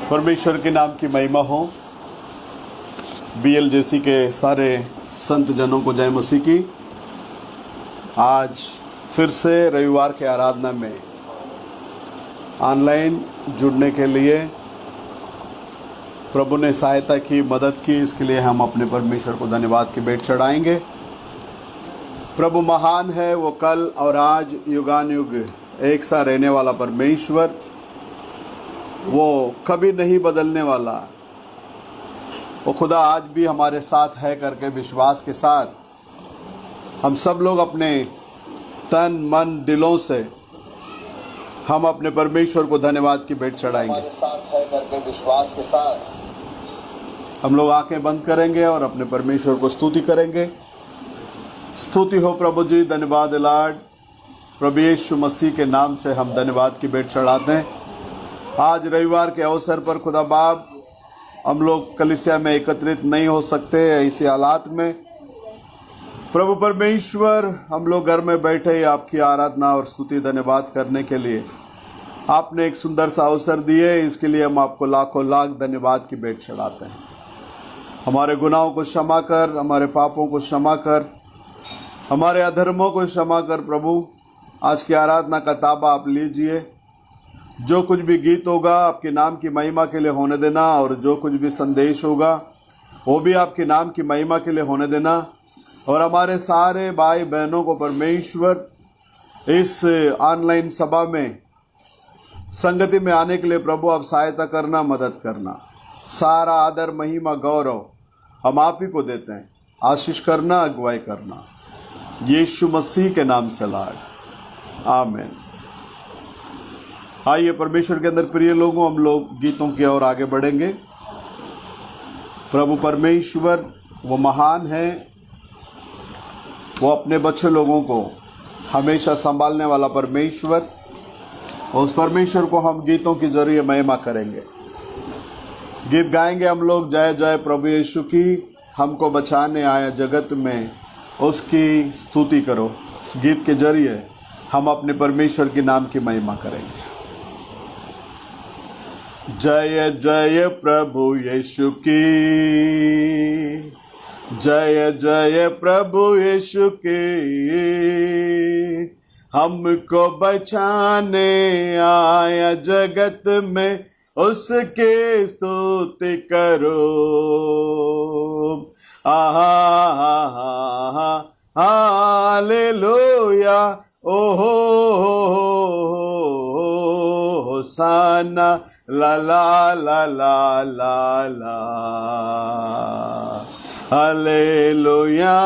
परमेश्वर के नाम की महिमा हो। BLJC के सारे संत जनों को जय मसीह की। आज फिर से रविवार के आराधना में ऑनलाइन जुड़ने के लिए प्रभु ने सहायता की, मदद की। इसके लिए हम अपने परमेश्वर को धन्यवाद की भेंट चढ़ाएंगे। प्रभु महान है, वो कल और आज युगानुयुग एक सा रहने वाला परमेश्वर, वो कभी नहीं बदलने वाला। वो खुदा आज भी हमारे साथ है करके विश्वास के साथ हम सब लोग अपने तन मन दिलों से हम अपने परमेश्वर को धन्यवाद की भेंट चढ़ाएंगे। हमारे साथ है करके विश्वास के साथ हम लोग आंखें बंद करेंगे और अपने परमेश्वर को स्तुति करेंगे। स्तुति हो प्रभु जी, धन्यवाद लॉर्ड। प्रभु यीशु मसीह के नाम से हम धन्यवाद की भेंट चढ़ाते हैं। आज रविवार के अवसर पर खुदा बाप, हम लोग कलीसिया में एकत्रित नहीं हो सकते ऐसे हालात में। प्रभु परमेश्वर, हम लोग घर में बैठे आपकी आराधना और स्तुति धन्यवाद करने के लिए आपने एक सुंदर सा अवसर दिए। इसके लिए हम आपको लाखों लाख धन्यवाद की भेंट चढ़ाते हैं। हमारे गुनाहों को क्षमा कर, हमारे पापों को क्षमा कर, हमारे अधर्मों को क्षमा कर। प्रभु, आज की आराधना का ताबा आप लीजिए। जो कुछ भी गीत होगा आपके नाम की महिमा के लिए होने देना, और जो कुछ भी संदेश होगा वो भी आपके नाम की महिमा के लिए होने देना। और हमारे सारे भाई बहनों को परमेश्वर इस ऑनलाइन सभा में संगति में आने के लिए प्रभु आप सहायता करना, मदद करना। सारा आदर महिमा गौरव हम आप ही को देते हैं। आशीष करना, अगुवाई करना, यीशु मसीह के नाम से लॉर्ड, आमीन। आइए परमेश्वर के अंदर प्रिय लोगों, हम लोग गीतों की ओर आगे बढ़ेंगे। प्रभु परमेश्वर वो महान है, वो अपने बच्चे लोगों को हमेशा संभालने वाला परमेश्वर। उस परमेश्वर को हम गीतों के जरिए महिमा करेंगे। गीत गाएंगे हम लोग, जय जय प्रभु यीशु की, हमको बचाने आया जगत में, उसकी स्तुति करो। इस गीत के जरिए हम अपने परमेश्वर के नाम की महिमा करेंगे। जय जय प्रभु यीशु की, जय जय प्रभु यीशु की, हमको बचाने आया जगत में, उसकी स्तुति करो। हालेलुया, ओहो होसाना, ला ला ला ला ला ला, हालेलुया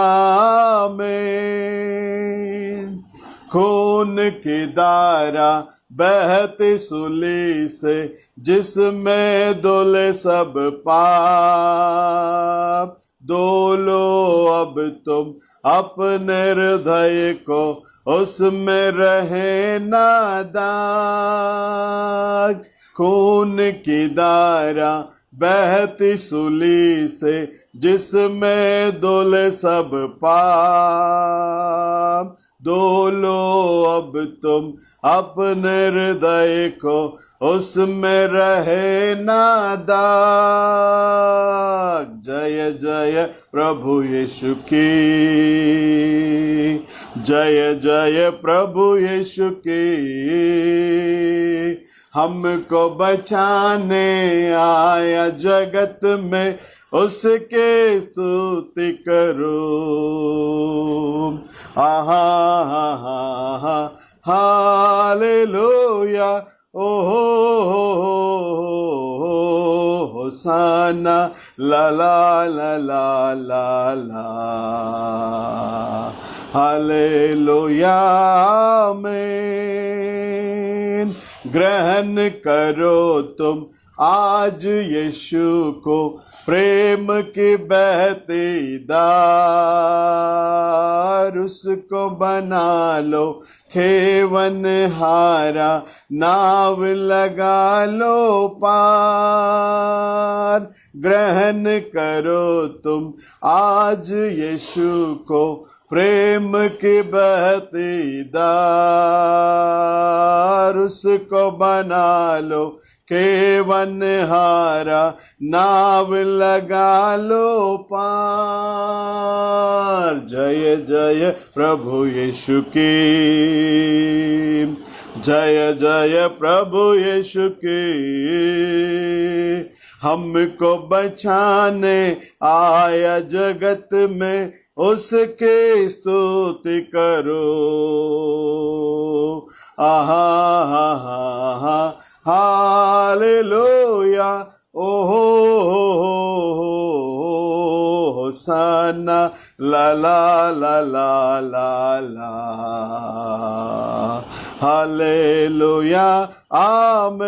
में। खून की धारा बहती सूली से, जिसमें धुले सब पाप, धोलो अब तुम अपने हृदय को, उसमें रहे ना दाग। खून की धारा बहती सूली से, जिसमें धुले सब पाप, धोलो अब तुम अपने हृदय को, उसमें रहे ना दाग। जय जय प्रभु यीशु की, जय जय प्रभु यीशु की, हमको बचाने आया जगत में, उसके स्तुति करो। आहा हालेलुया, ओहो होसाना, ला ला ला ला ला ला, हालेलुया आमीन। ग्रहण करो तुम आज यीशु को, प्रेम की बहती धार, उसको बना लो खेवन हारा, नाव लगा लो पार। ग्रहण करो तुम आज यीशु को, प्रेम की बहती धार। उसको बना लो केवन हारा, नाव लगा लो पार। जय जय प्रभु यीशु की, जय जय प्रभु यीशु की। हमको बचाने आया जगत में, उसकी स्तुति करो। आहा हा हा हा, हालेलुया, ओहो होसाना, ला ला ला ला ला ला, हालेलुया, आमीन।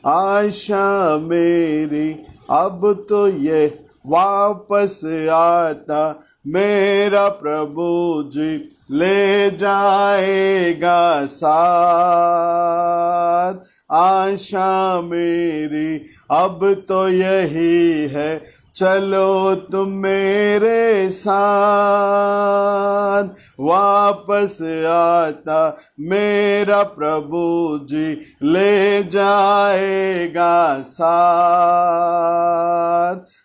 आशा मेरी अब तो ये वापस आता, मेरा प्रभु जी ले जाएगा साथ। आशा मेरी अब तो यही है, चलो तुम मेरे साथ। वापस आता मेरा प्रभु जी ले जाएगा साथ।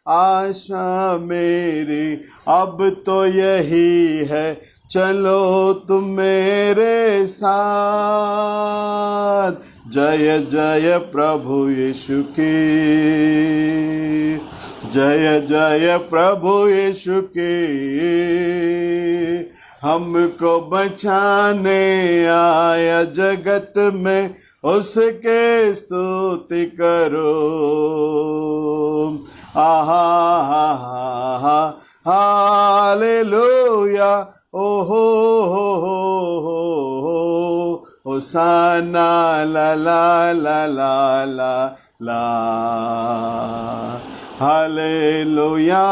आशा मेरी अब तो यही है, चलो तुम मेरे साथ। जय जय प्रभु यीशु की, जय जय प्रभु यीशु की। हमको बचाने आया जगत में, उसके स्तुति करो। आहा हा हा, हालेलुया, ओहो होसाना, ला ला ला ला ला ला, हालेलुया,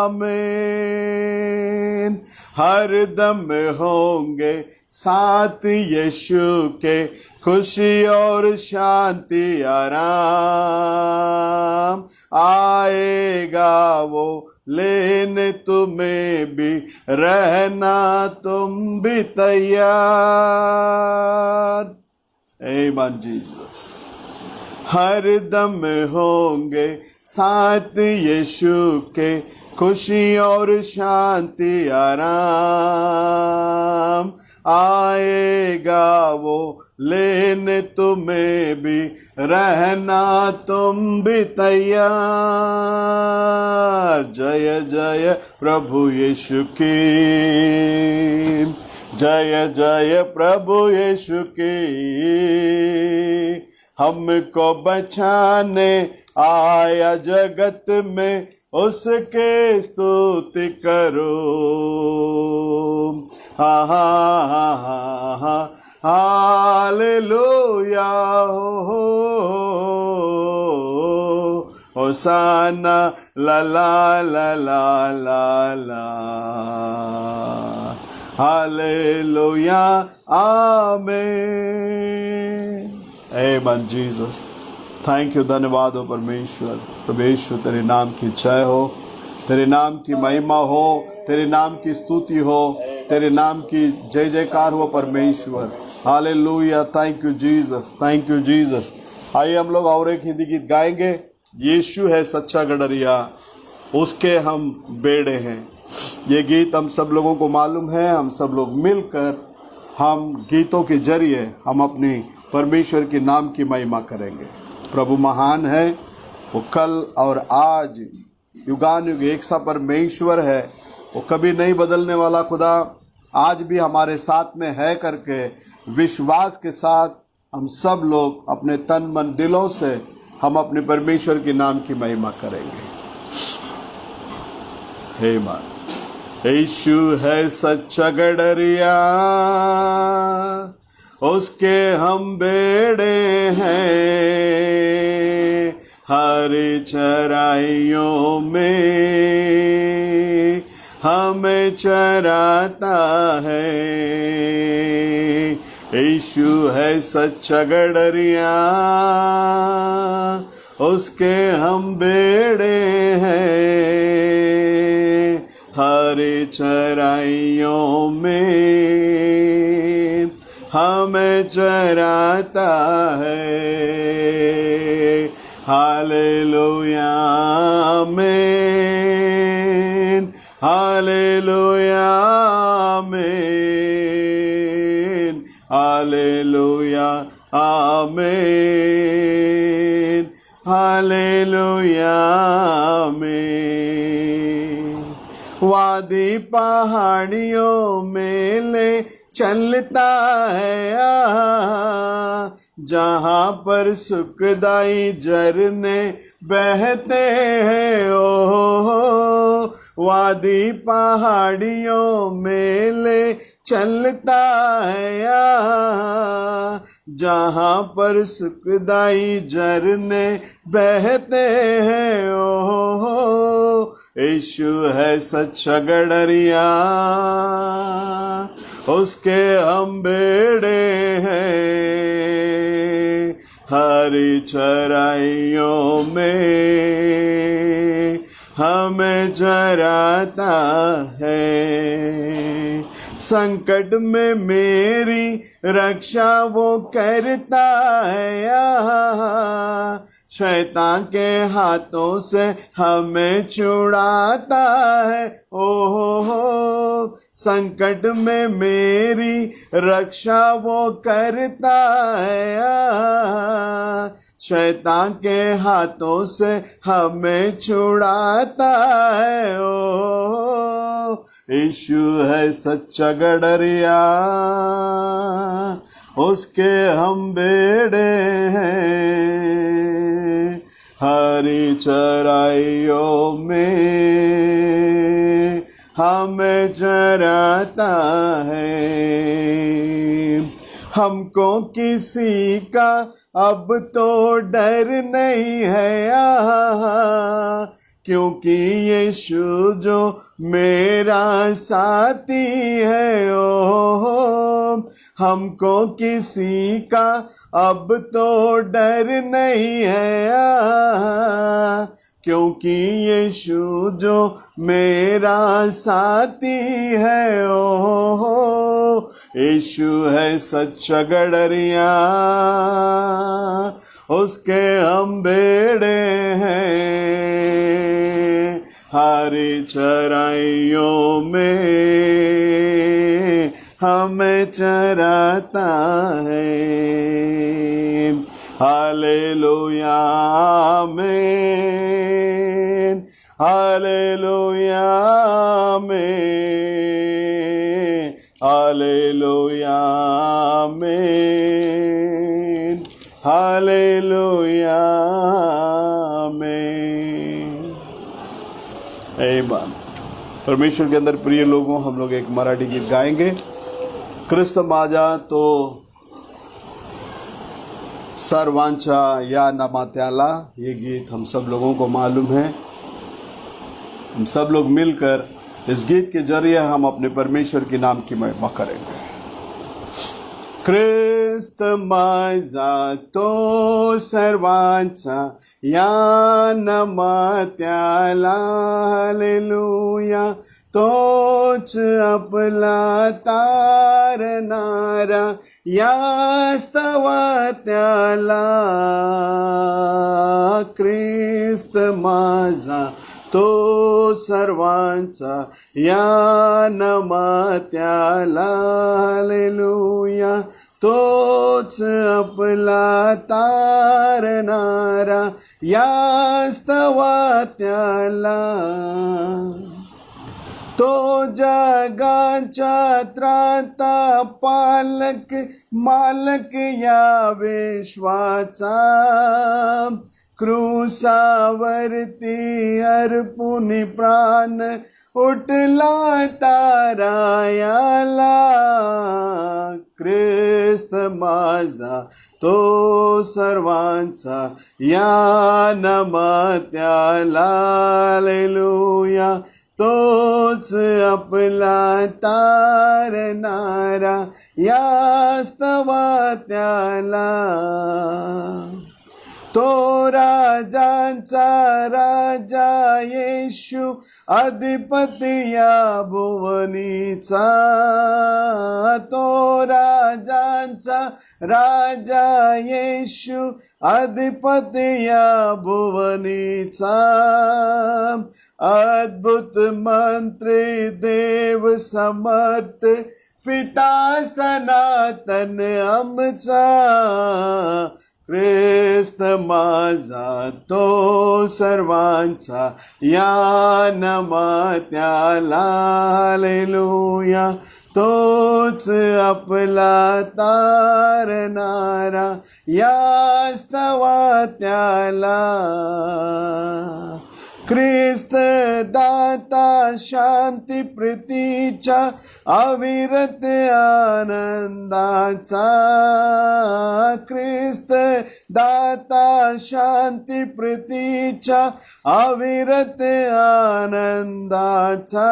आमीन। हर दम होंगे साथ यीशु के, खुशी और शांति आराम। आएगा वो लेने तुम्हें भी, रहना तुम भी तैयार। आमीन जीसस। हर दम होंगे साथ यीशु के, खुशी और शांति आराम। आएगा वो लेने तुम्हें भी, रहना तुम भी तैयार। जय जय प्रभु यीशु की, जय जय प्रभु यीशु की। हमको बचाने आया जगत में, उसके स्तुति करो। हा हा हा हा, हालेलुया, होसाना, ला ला ला ला ला ला, हालेलुया, आमीन। आमीन जीसस। थैंक यू, धन्यवाद हो परमेश्वर। परमेश्वर तेरे नाम की जय हो, तेरे नाम की महिमा हो, तेरे नाम की स्तुति हो, तेरे नाम की जय जयकार हो परमेश्वर। Hallelujah, thank you Jesus, thank you Jesus. आइए हम लोग और एक हिंदी गीत गाएंगे। यीशु है सच्चा गडरिया, उसके हम बेड़े हैं। ये गीत हम सब लोगों को मालूम है। हम सब लोग मिलकर हम गीतों के जरिए हम अपनी परमेश्वर के नाम की महिमा करेंगे। प्रभु महान है, वो कल और आज युगानुयुग एक सा परमेश्वर है। वो कभी नहीं बदलने वाला खुदा आज भी हमारे साथ में है करके विश्वास के साथ हम सब लोग अपने तन मन दिलों से हम अपने परमेश्वर के नाम की महिमा करेंगे। हे मां, यीशु है सच्चा गडरिया, उसके हम बेड़े हैं। हरी चराइयों में हमें हमें चराता है। यीशु है सच्चा गड़रिया, उसके हम बेड़े हैं। हरे चराइयों में हमें चराता है। हालेलुया आमीन, हालेलुया आमीन, हालेलुया आमीन, हालेलुया आमीन। वादी पहाड़ियों में ले चलता है जहाँ पर सुखदाई झरने बहते हैं। ओ वादी पहाड़ियों में ले चलता है जहाँ पर सुखदाई झरने बहते हैं। ओ यीशु है सच्चा गड़रिया, उसके हम बेड़े हैं। हरी चराइयों में हमें चराता है। संकट में मेरी रक्षा वो करता है। शैतान के हाथों से हमें छुड़ाता है। ओहो संकट में मेरी रक्षा वो करता है। शैतान के हाथों से हमें छुड़ाता है। ओ यीशु है सच्चा गड़रिया, उसके हम बेड़े हैं। हरी चराइयों में हमें चराता है। हमको किसी का अब तो डर नहीं है क्योंकि यीशु जो मेरा साथी है। ओ हमको किसी का अब तो डर नहीं है क्योंकि यीशु जो मेरा साथी है। ओ यीशु है सच्चा गड़रिया, उसके हम बेड़े हैं। हरी चराइयों में हमें चराता है। हालेलुया आमीन, हालेलुया आमीन, हालेलुया आमीन, हालेलुया आमीन। आमीन। परमेश्वर के अंदर प्रिय लोगों, हम लोग एक मराठी गीत गाएंगे, ख्रिस्त माझा तो सर्वांचा या नामात्याला। ये गीत हम सब लोगों को मालूम है। हम सब लोग मिलकर इस गीत के जरिए हम अपने परमेश्वर के नाम की महिमा करेंगे। ख्रिस्त माझा तो सर्वांचा या नामात्याला। हालेलुया तोच आपला तारणारा या स्तवात्याला। ख्रिस्त माझा तो सर्वांचा या नामात्याला। हालेलुया तोच आपला तारणारा या स्तवात्याला। तो जगाच्या त्राता पालक मालक या विश्वाचा। क्रूसावरती अर्पुनी प्राण उठला तारायाला। ख्रिस्त माझा तो सर्वांचा या नामात्याला। हालेलुया तो तोच आपला तारणारा यास्तवा त्याला. तो राजांचा राजा येशू अधिपती या भुवनीचा. तो राजांचा राजा येशू अधिपती या भुवनीचा. अद्भुत मंत्री देव समर्थ पिता सनातन आमचा. ख्रिस्त माझा तो सर्वांचा या नामात्याला. हालेलुया. तोच आपला तारणारा यास्तवा त्याला. ख्रिस्त दाता शांती प्रीतीच्या अविरत आनंदाचा. ख्रिस्त दाता शांती प्रीतीच्या अविरत आनंदाचा.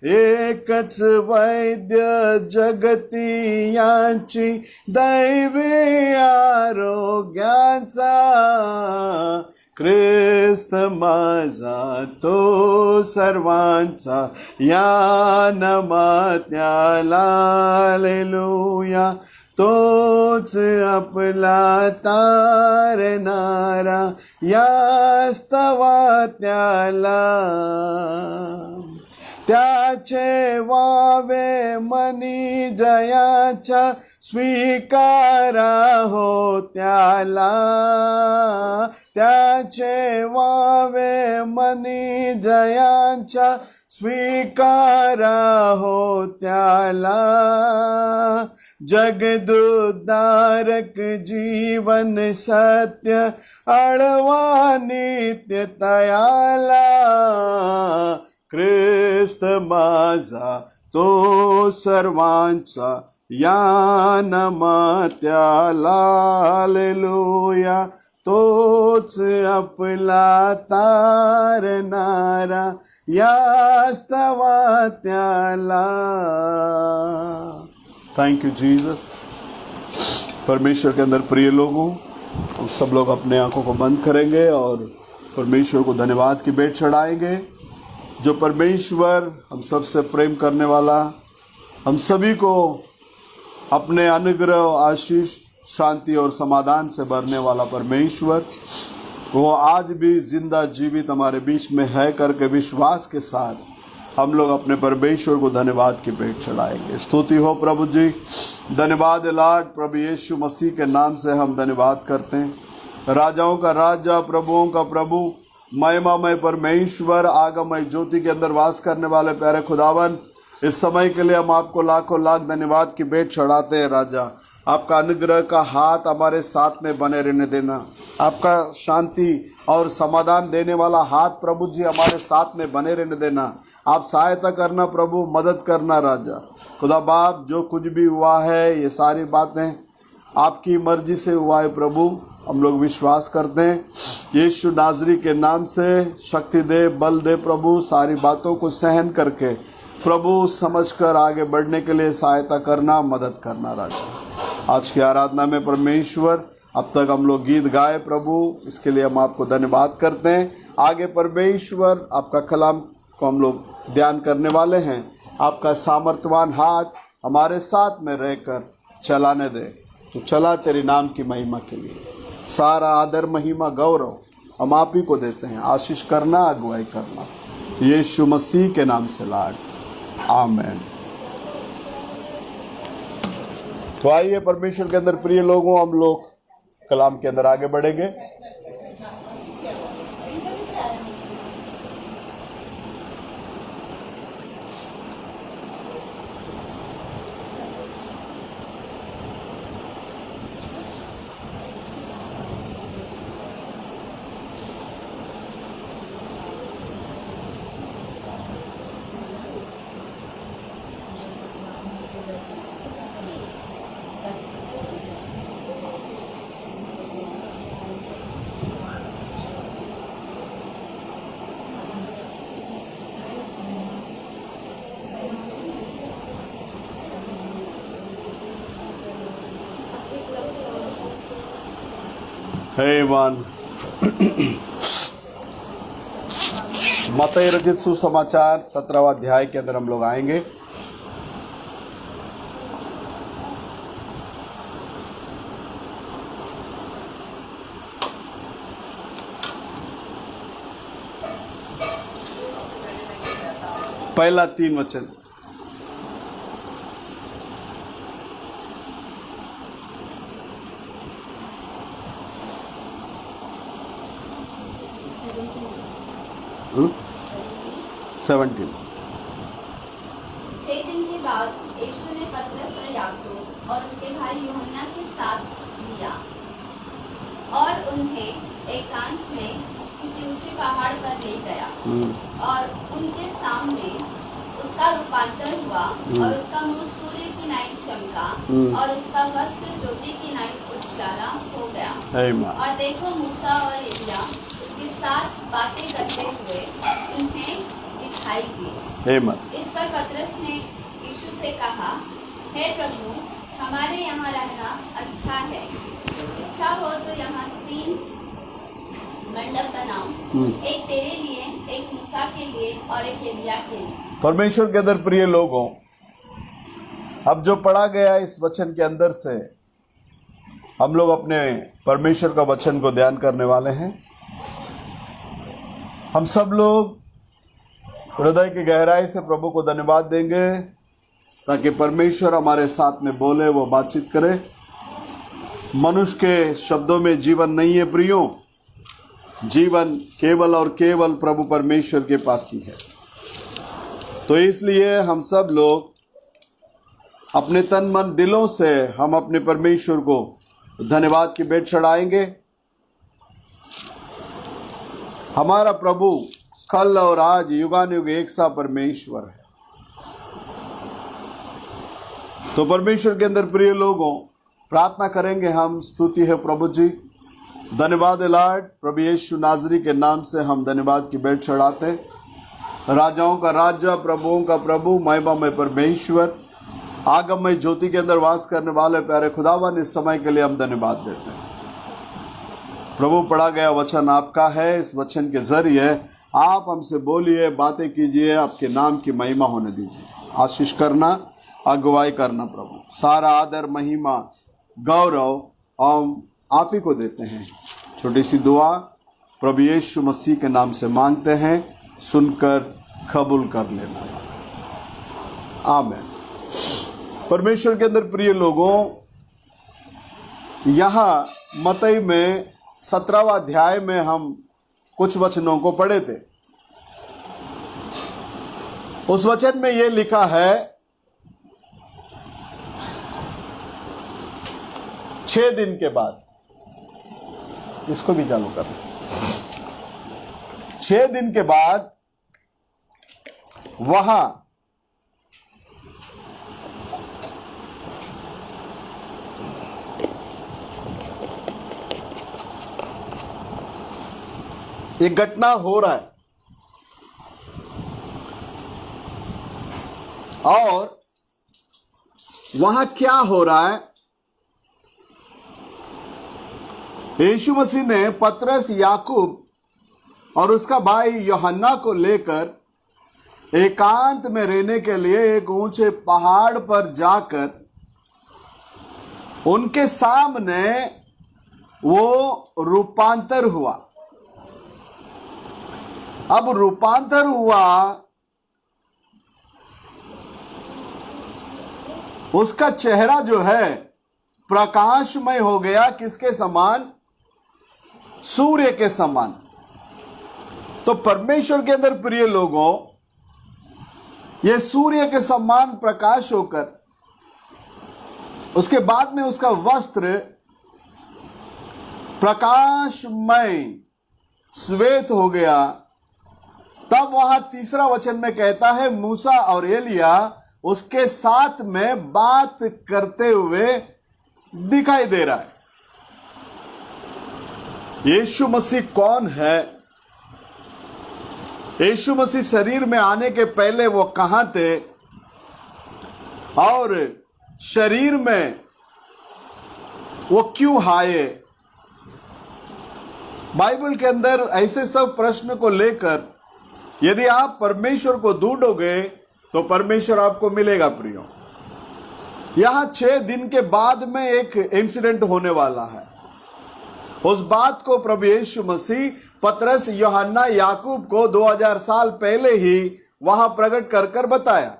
एकच वैद्य जगतियांची दैवी आरोग्याचा. ख्रिस्त माझा तो सर्वांचा या नामात्याला. हालेलुया. तोच आपला तारणारा यास्तवा त्याला. त्याचे वावे मनी जयाच्या स्वीकारा हो त्याला. त्याचे वावे मनी जयाच्या स्वीकारा हो त्याला. जगदुद्धारक जीवन सत्य आळवा नित्य तयाला. ख्रिस्त माझा तो सर्वांचा या नामात्याला. हालेलुया. तोच आपला तारणारा यास्तवा त्याला. Thank you Jesus. परमेश्वर के अंदर प्रिय लोगों, हम सब लोग अपने आंखों को बंद करेंगे और परमेश्वर को धन्यवाद की भेंट चढ़ाएंगे. जो परमेश्वर हम सबसे प्रेम करने वाला, हम सभी को अपने अनुग्रह, आशीष, शांति और समाधान से भरने वाला परमेश्वर, वो आज भी जिंदा जीवित हमारे बीच में है करके विश्वास के साथ हम लोग अपने परमेश्वर को धन्यवाद की भेंट चढ़ाएंगे. स्तुति हो प्रभु जी. धन्यवाद लॉर्ड. प्रभु यीशु मसीह के नाम से हम धन्यवाद करते हैं. राजाओं का राजा, प्रभुओं का प्रभु, महिमामय परमेश्वर, आगमय ज्योति के अंदर वास करने वाले प्यारे खुदावन, इस समय के लिए हम आपको लाखों लाख धन्यवाद की भेंट चढ़ाते हैं. राजा, आपका अनुग्रह का हाथ हमारे साथ में बने रहने देना. आपका शांति और समाधान देने वाला हाथ प्रभु जी हमारे साथ में बने रहने देना. आप सहायता करना प्रभु, मदद करना. राजा खुदा बाप, जो कुछ भी हुआ है ये सारी बातें आपकी मर्जी से हुआ है प्रभु. हम लोग विश्वास करते हैं. यीशु नाजरी के नाम से शक्ति दे, बल दे प्रभु. सारी बातों को सहन करके प्रभु समझकर आगे बढ़ने के लिए सहायता करना, मदद करना. राजा, आज की आराधना में परमेश्वर, अब तक हम लोग गीत गाए प्रभु, इसके लिए हम आपको धन्यवाद करते हैं. आगे परमेश्वर आपका कलाम को हम लोग ध्यान करने वाले हैं. आपका सामर्थ्यवान हाथ हमारे साथ में रहकर चलाने दे. तो चला तेरे नाम की महिमा के लिए. सारा आदर, महिमा, गौरव हम आप ही को देते हैं. आशीष करना, अगुवाई करना, यीशु मसीह के नाम से लाड. आमेन. तो आइए परमेश्वर के अंदर प्रिय लोगों, हम लोग कलाम के अंदर आगे बढ़ेंगे. हेमान मत्ती रचित सुसमाचार 17वां अध्याय के अंदर हम लोग आएंगे। पहला 3 वचन। सेवनटीन। 6 दिन के बाद यीशु ने पतरस और याकूब और उसके भाई यूहन्ना के साथ लिया और उन्हें एकांत में किसी ऊंचे पहाड़ पर ले गया और उनके सामने उसका रूपांतर हुआ और उसका मुंह सूर्य की नाई चमका और उसका वस्त्र ज्योति की नाई उजाला हो गया। और देखो मूसा और एलिया उसके साथ बातें करते हुए उन्हें दिखाई दी। इस पर पतरस ने यीशु से कहा, हे प्रभु, हमारे यहाँ रहना अच्छा है। इच्छा हो तो यहाँ 3 मंडप बनाओ, एक तेरे लिए, एक मूसा के लिए और एक एलिया के लिए। परमेश्वर के अंदर प्रिय लोगों, अब जो पढ़ा गया इस वचन के अंदर से हम लोग अपने परमेश्वर का वचन को ध्यान करने वाले हैं। हम सब लोग हृदय की गहराई से प्रभु को धन्यवाद देंगे ताकि परमेश्वर हमारे साथ में बोले, वो बातचीत करे। मनुष्य के शब्दों में जीवन नहीं है प्रियो, जीवन केवल और केवल प्रभु परमेश्वर के पास ही है। तो इसलिए हम सब लोग अपने तन मन दिलों से हम अपने परमेश्वर को धन्यवाद की भेंट चढ़ाएंगे। हमारा प्रभु कल और आज युगानुयुग एक सा परमेश्वर है। तो परमेश्वर के अंदर प्रिय लोगों, प्रार्थना करेंगे हम। स्तुति है प्रभु जी, धन्यवाद लॉर्ड। प्रभु यीशु नाजरी के नाम से हम धन्यवाद की भेंट चढ़ाते। राजाओं का राजा, प्रभुओं का प्रभु, महिमामय परमेश्वर, आगममय ज्योति के अंदर वास करने वाले प्यारे खुदावन, इस समय के लिए हम धन्यवाद देते हैं। प्रभु, पढ़ा गया वचन आपका है। इस वचन के जरिए आप हमसे बोलिए, बातें कीजिए, आपके नाम की महिमा होने दीजिए। आशीष करना, अगुवाई करना प्रभु। सारा आदर, महिमा, गौरव हम आप ही को देते हैं। छोटी सी दुआ प्रभु यीशु मसीह के नाम से मांगते हैं, सुनकर कबूल कर लेना। आमीन। परमेश्वर के अंदर प्रिय लोगों, यहाँ मत्ती में 17वां अध्याय में हम कुछ वचनों को पढ़े थे। उस वचन में यह लिखा है, 6 दिन के बाद, इसको भी चालू कर, 6 दिन के बाद वहां एक घटना हो रहा है और वहां क्या हो रहा है? यीशु मसीह ने पतरस, याकूब और उसका भाई यूहन्ना को लेकर एकांत में रहने के लिए एक ऊंचे पहाड़ पर जाकर उनके सामने वो रूपांतर हुआ। अब रूपांतर हुआ, उसका चेहरा जो है प्रकाशमय हो गया। किसके समान? सूर्य के समान। तो परमेश्वर के अंदर प्रिय लोगों, यह सूर्य के समान प्रकाश होकर उसके बाद में उसका वस्त्र प्रकाशमय श्वेत हो गया। तब वहां तीसरा वचन में कहता है, मूसा और एलिया उसके साथ में बात करते हुए दिखाई दे रहा है। यीशु मसीह कौन है? यीशु मसीह शरीर में आने के पहले वो कहां थे और शरीर में वो क्यों आए? बाइबल के अंदर ऐसे सब प्रश्न को लेकर यदि आप परमेश्वर को ढूंढोगे तो परमेश्वर आपको मिलेगा प्रियो। यहां 6 दिन के बाद में एक इंसिडेंट होने वाला है। उस बात को प्रभु यीशु मसीह पतरस, यूहन्ना, याकूब को 2000 साल पहले ही वहां प्रकट कर कर बताया।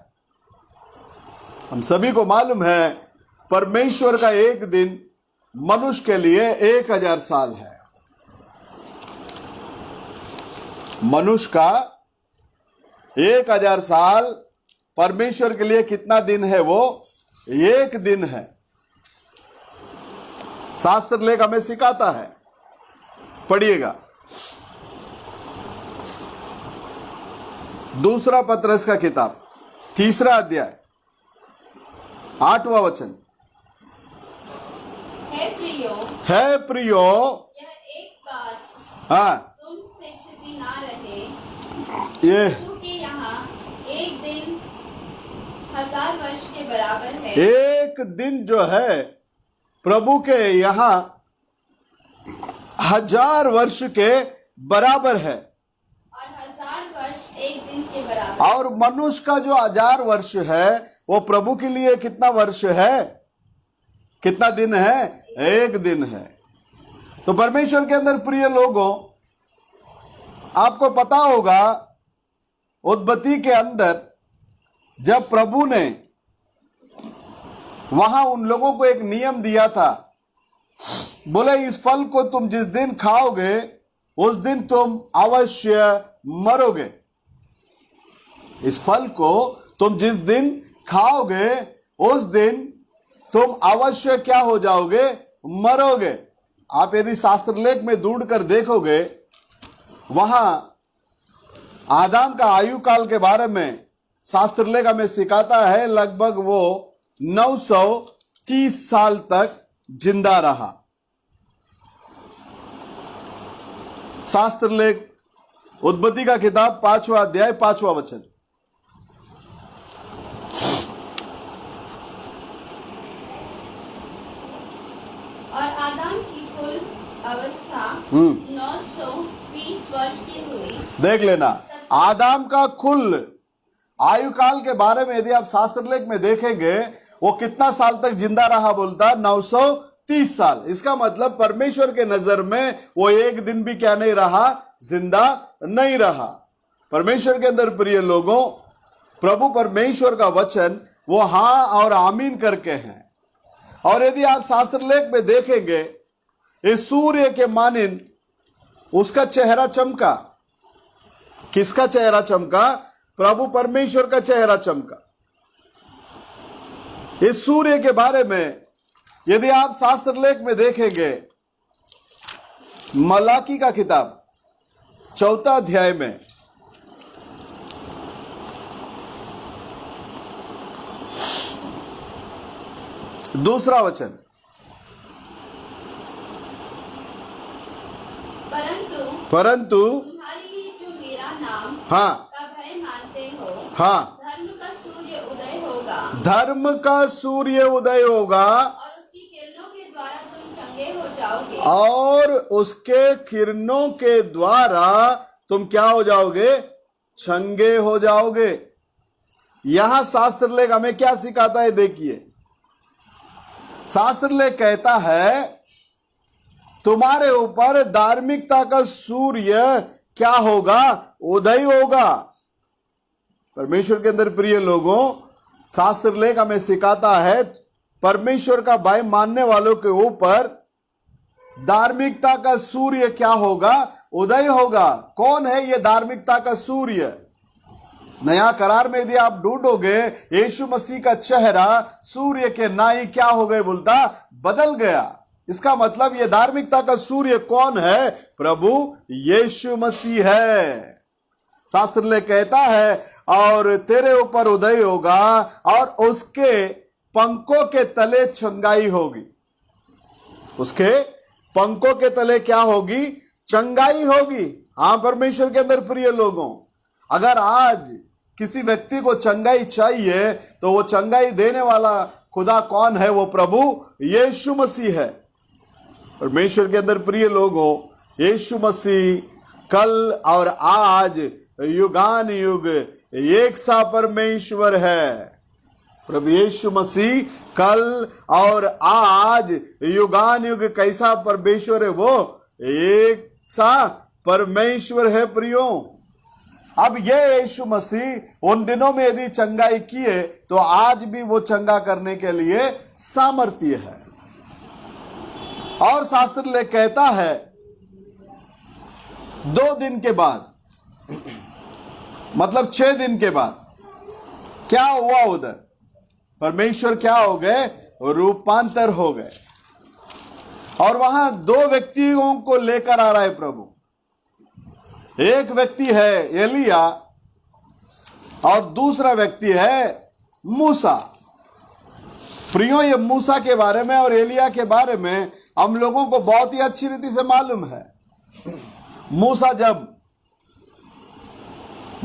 हम सभी को मालूम है परमेश्वर का एक दिन मनुष्य के लिए 1000 साल है। मनुष्य का 1000 साल परमेश्वर के लिए कितना दिन है? वो एक दिन है। शास्त्र लेख हमें सिखाता है, पढ़िएगा। दूसरा पतरस का किताब 3 अध्याय 8वां वचन। है प्रियो यह एक बात हाँ तुमसे छिपी ना रहे, ये क्योंकि यहाँ एक दिन 1000 वर्ष के बराबर है। एक दिन जो है प्रभु के यहां 1000 वर्ष के बराबर है, और 1000 वर्ष एक दिन के बराबर। और मनुष्य का जो 1000 वर्ष है वो प्रभु के लिए कितना वर्ष है? कितना दिन है? एक दिन है। तो परमेश्वर के अंदर प्रिय लोगों, आपको पता होगा उत्पत्ति के अंदर जब प्रभु ने वहां उन लोगों को एक नियम दिया था, बोले इस फल को तुम जिस दिन खाओगे उस दिन तुम अवश्य मरोगे। इस फल को तुम जिस दिन खाओगे उस दिन तुम अवश्य क्या हो जाओगे? मरोगे। आप यदि शास्त्र लेख में ढूंढ कर देखोगे, वहां आदम का आयु काल के बारे में शास्त्र लेख हमें सिखाता है, लगभग वो 930 साल तक जिंदा रहा। शास्त्र लेख उत्पत्ति का किताब 5वां अध्याय 5वां वचन। और आदम की कुल अवस्था 920 वर्ष की हुई। देख लेना, आदम का कुल आयु काल के बारे में यदि आप शास्त्र लेख में देखेंगे, वो कितना साल तक जिंदा रहा? बोलता 930 साल। इसका मतलब परमेश्वर के नजर में वो एक दिन भी क्या नहीं रहा? जिंदा नहीं रहा। परमेश्वर के अंदर प्रिय लोगों, प्रभु परमेश्वर का वचन वो हां और आमीन करके हैं। और यदि आप शास्त्र लेख में देखेंगे, इस सूर्य के मानिंद उसका चेहरा चमका। किसका चेहरा चमका? प्रभु परमेश्वर का चेहरा चमका। इस सूर्य के बारे में यदि आप शास्त्र लेख में देखेंगे, मलाकी का किताब 4 अध्याय में 2 वचन। परंतु तुम्हारी जो मेरा नाम हाँ का भय मानते हो, हाँ धर्म का सूर्य उदय होगा, धर्म का सूर्य उदय होगा और उसकी किरणों के द्वारा तुम चंगे हो जाओगे। और उसके किरणों के द्वारा तुम क्या हो जाओगे? चंगे हो जाओगे। यहां शास्त्र लेख हमें क्या सिखाता है? देखिए, शास्त्र लेख कहता है तुम्हारे ऊपर धार्मिकता का सूर्य क्या होगा? उदय होगा। परमेश्वर के अंदर प्रिय लोगों, शास्त्र लेख हमें सिखाता है परमेश्वर का भय मानने वालों के ऊपर धार्मिकता का सूर्य क्या होगा? उदय होगा। कौन है ये धार्मिकता का सूर्य? नया करार में यदि आप ढूंढोगे, यीशु मसीह का चेहरा सूर्य के नाई क्या हो गए? बोलता बदल गया। इसका मतलब ये धार्मिकता का सूर्य कौन है? प्रभु यीशु मसीह है। शास्त्र ले कहता है और तेरे ऊपर उदय होगा और उसके पंखों के तले चंगाई होगी। उसके पंखों के तले क्या होगी? चंगाई होगी। हाँ परमेश्वर के अंदर प्रिय लोगों, अगर आज किसी व्यक्ति को चंगाई चाहिए तो वो चंगाई देने वाला खुदा कौन है? वो प्रभु यीशु मसीह है। परमेश्वर के अंदर प्रिय लोगों, यीशु मसीह कल और आज युगान युग एक सा परमेश्वर है। प्रभु यीशु मसीह कल और आज युगान युग कैसा परमेश्वर है? वो एक सा परमेश्वर है प्रियो। अब ये यीशु मसीह उन दिनों में यदि चंगाई किए तो आज भी वो चंगा करने के लिए सामर्थ्य है। और शास्त्र ले कहता है 2 दिन के बाद, मतलब 6 दिन के बाद क्या हुआ? उधर परमेश्वर क्या हो गए? रूपांतर हो गए। और वहां 2 व्यक्तियों को लेकर आ रहा है प्रभु। एक व्यक्ति है एलिया और दूसरा व्यक्ति है मूसा। प्रियो, ये मूसा के बारे में और एलिया के बारे में हम लोगों को बहुत ही अच्छी रीति से मालूम है। मूसा जब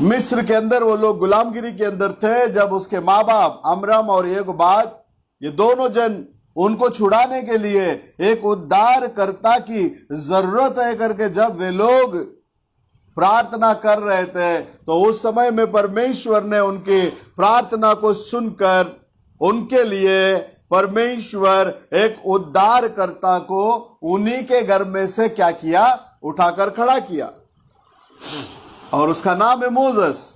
मिस्र के अंदर वो लोग गुलामगिरी के अंदर थे, जब उसके माँ बाप अमरम और एगोबाद ये दोनों जन उनको छुड़ाने के लिए एक उद्धारकर्ता की जरूरत है करके जब वे लोग प्रार्थना कर रहे थे, तो उस समय में परमेश्वर ने उनकी प्रार्थना को सुनकर उनके लिए परमेश्वर एक उद्धारकर्ता को उन्हीं के घर में से क्या किया? उठाकर खड़ा किया। और उसका नाम है मोसेस।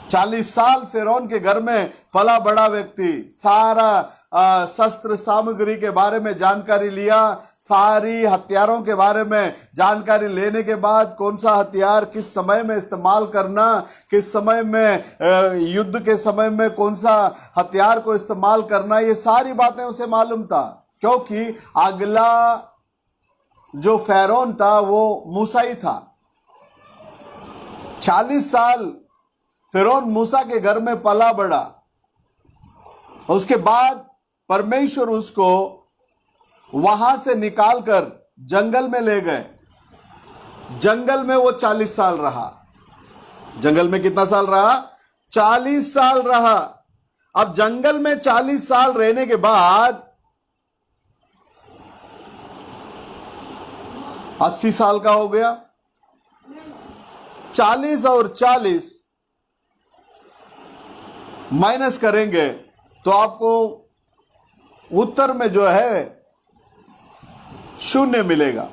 40 साल फिरौन के घर में पला बड़ा व्यक्ति, सारा शस्त्र सामग्री के बारे में जानकारी लिया, सारी हथियारों के बारे में जानकारी लेने के बाद कौन सा हथियार किस समय में इस्तेमाल करना, किस समय में युद्ध के समय में कौन सा हथियार को इस्तेमाल करना, ये सारी बातें उसे मालूम था। क्योंकि अगला जो फिरौन था वो मूसा ही था। 40 साल फिरौन मूसा के घर में पला बड़ा। उसके बाद परमेश्वर उसको वहां से निकालकर जंगल में ले गए। जंगल में वो 40 साल रहा। जंगल में कितना साल रहा? 40 साल रहा। अब जंगल में 40 साल रहने के बाद 80 साल का हो गया। 40 और 40 माइनस करेंगे तो आपको उत्तर में जो है 0 मिलेगा।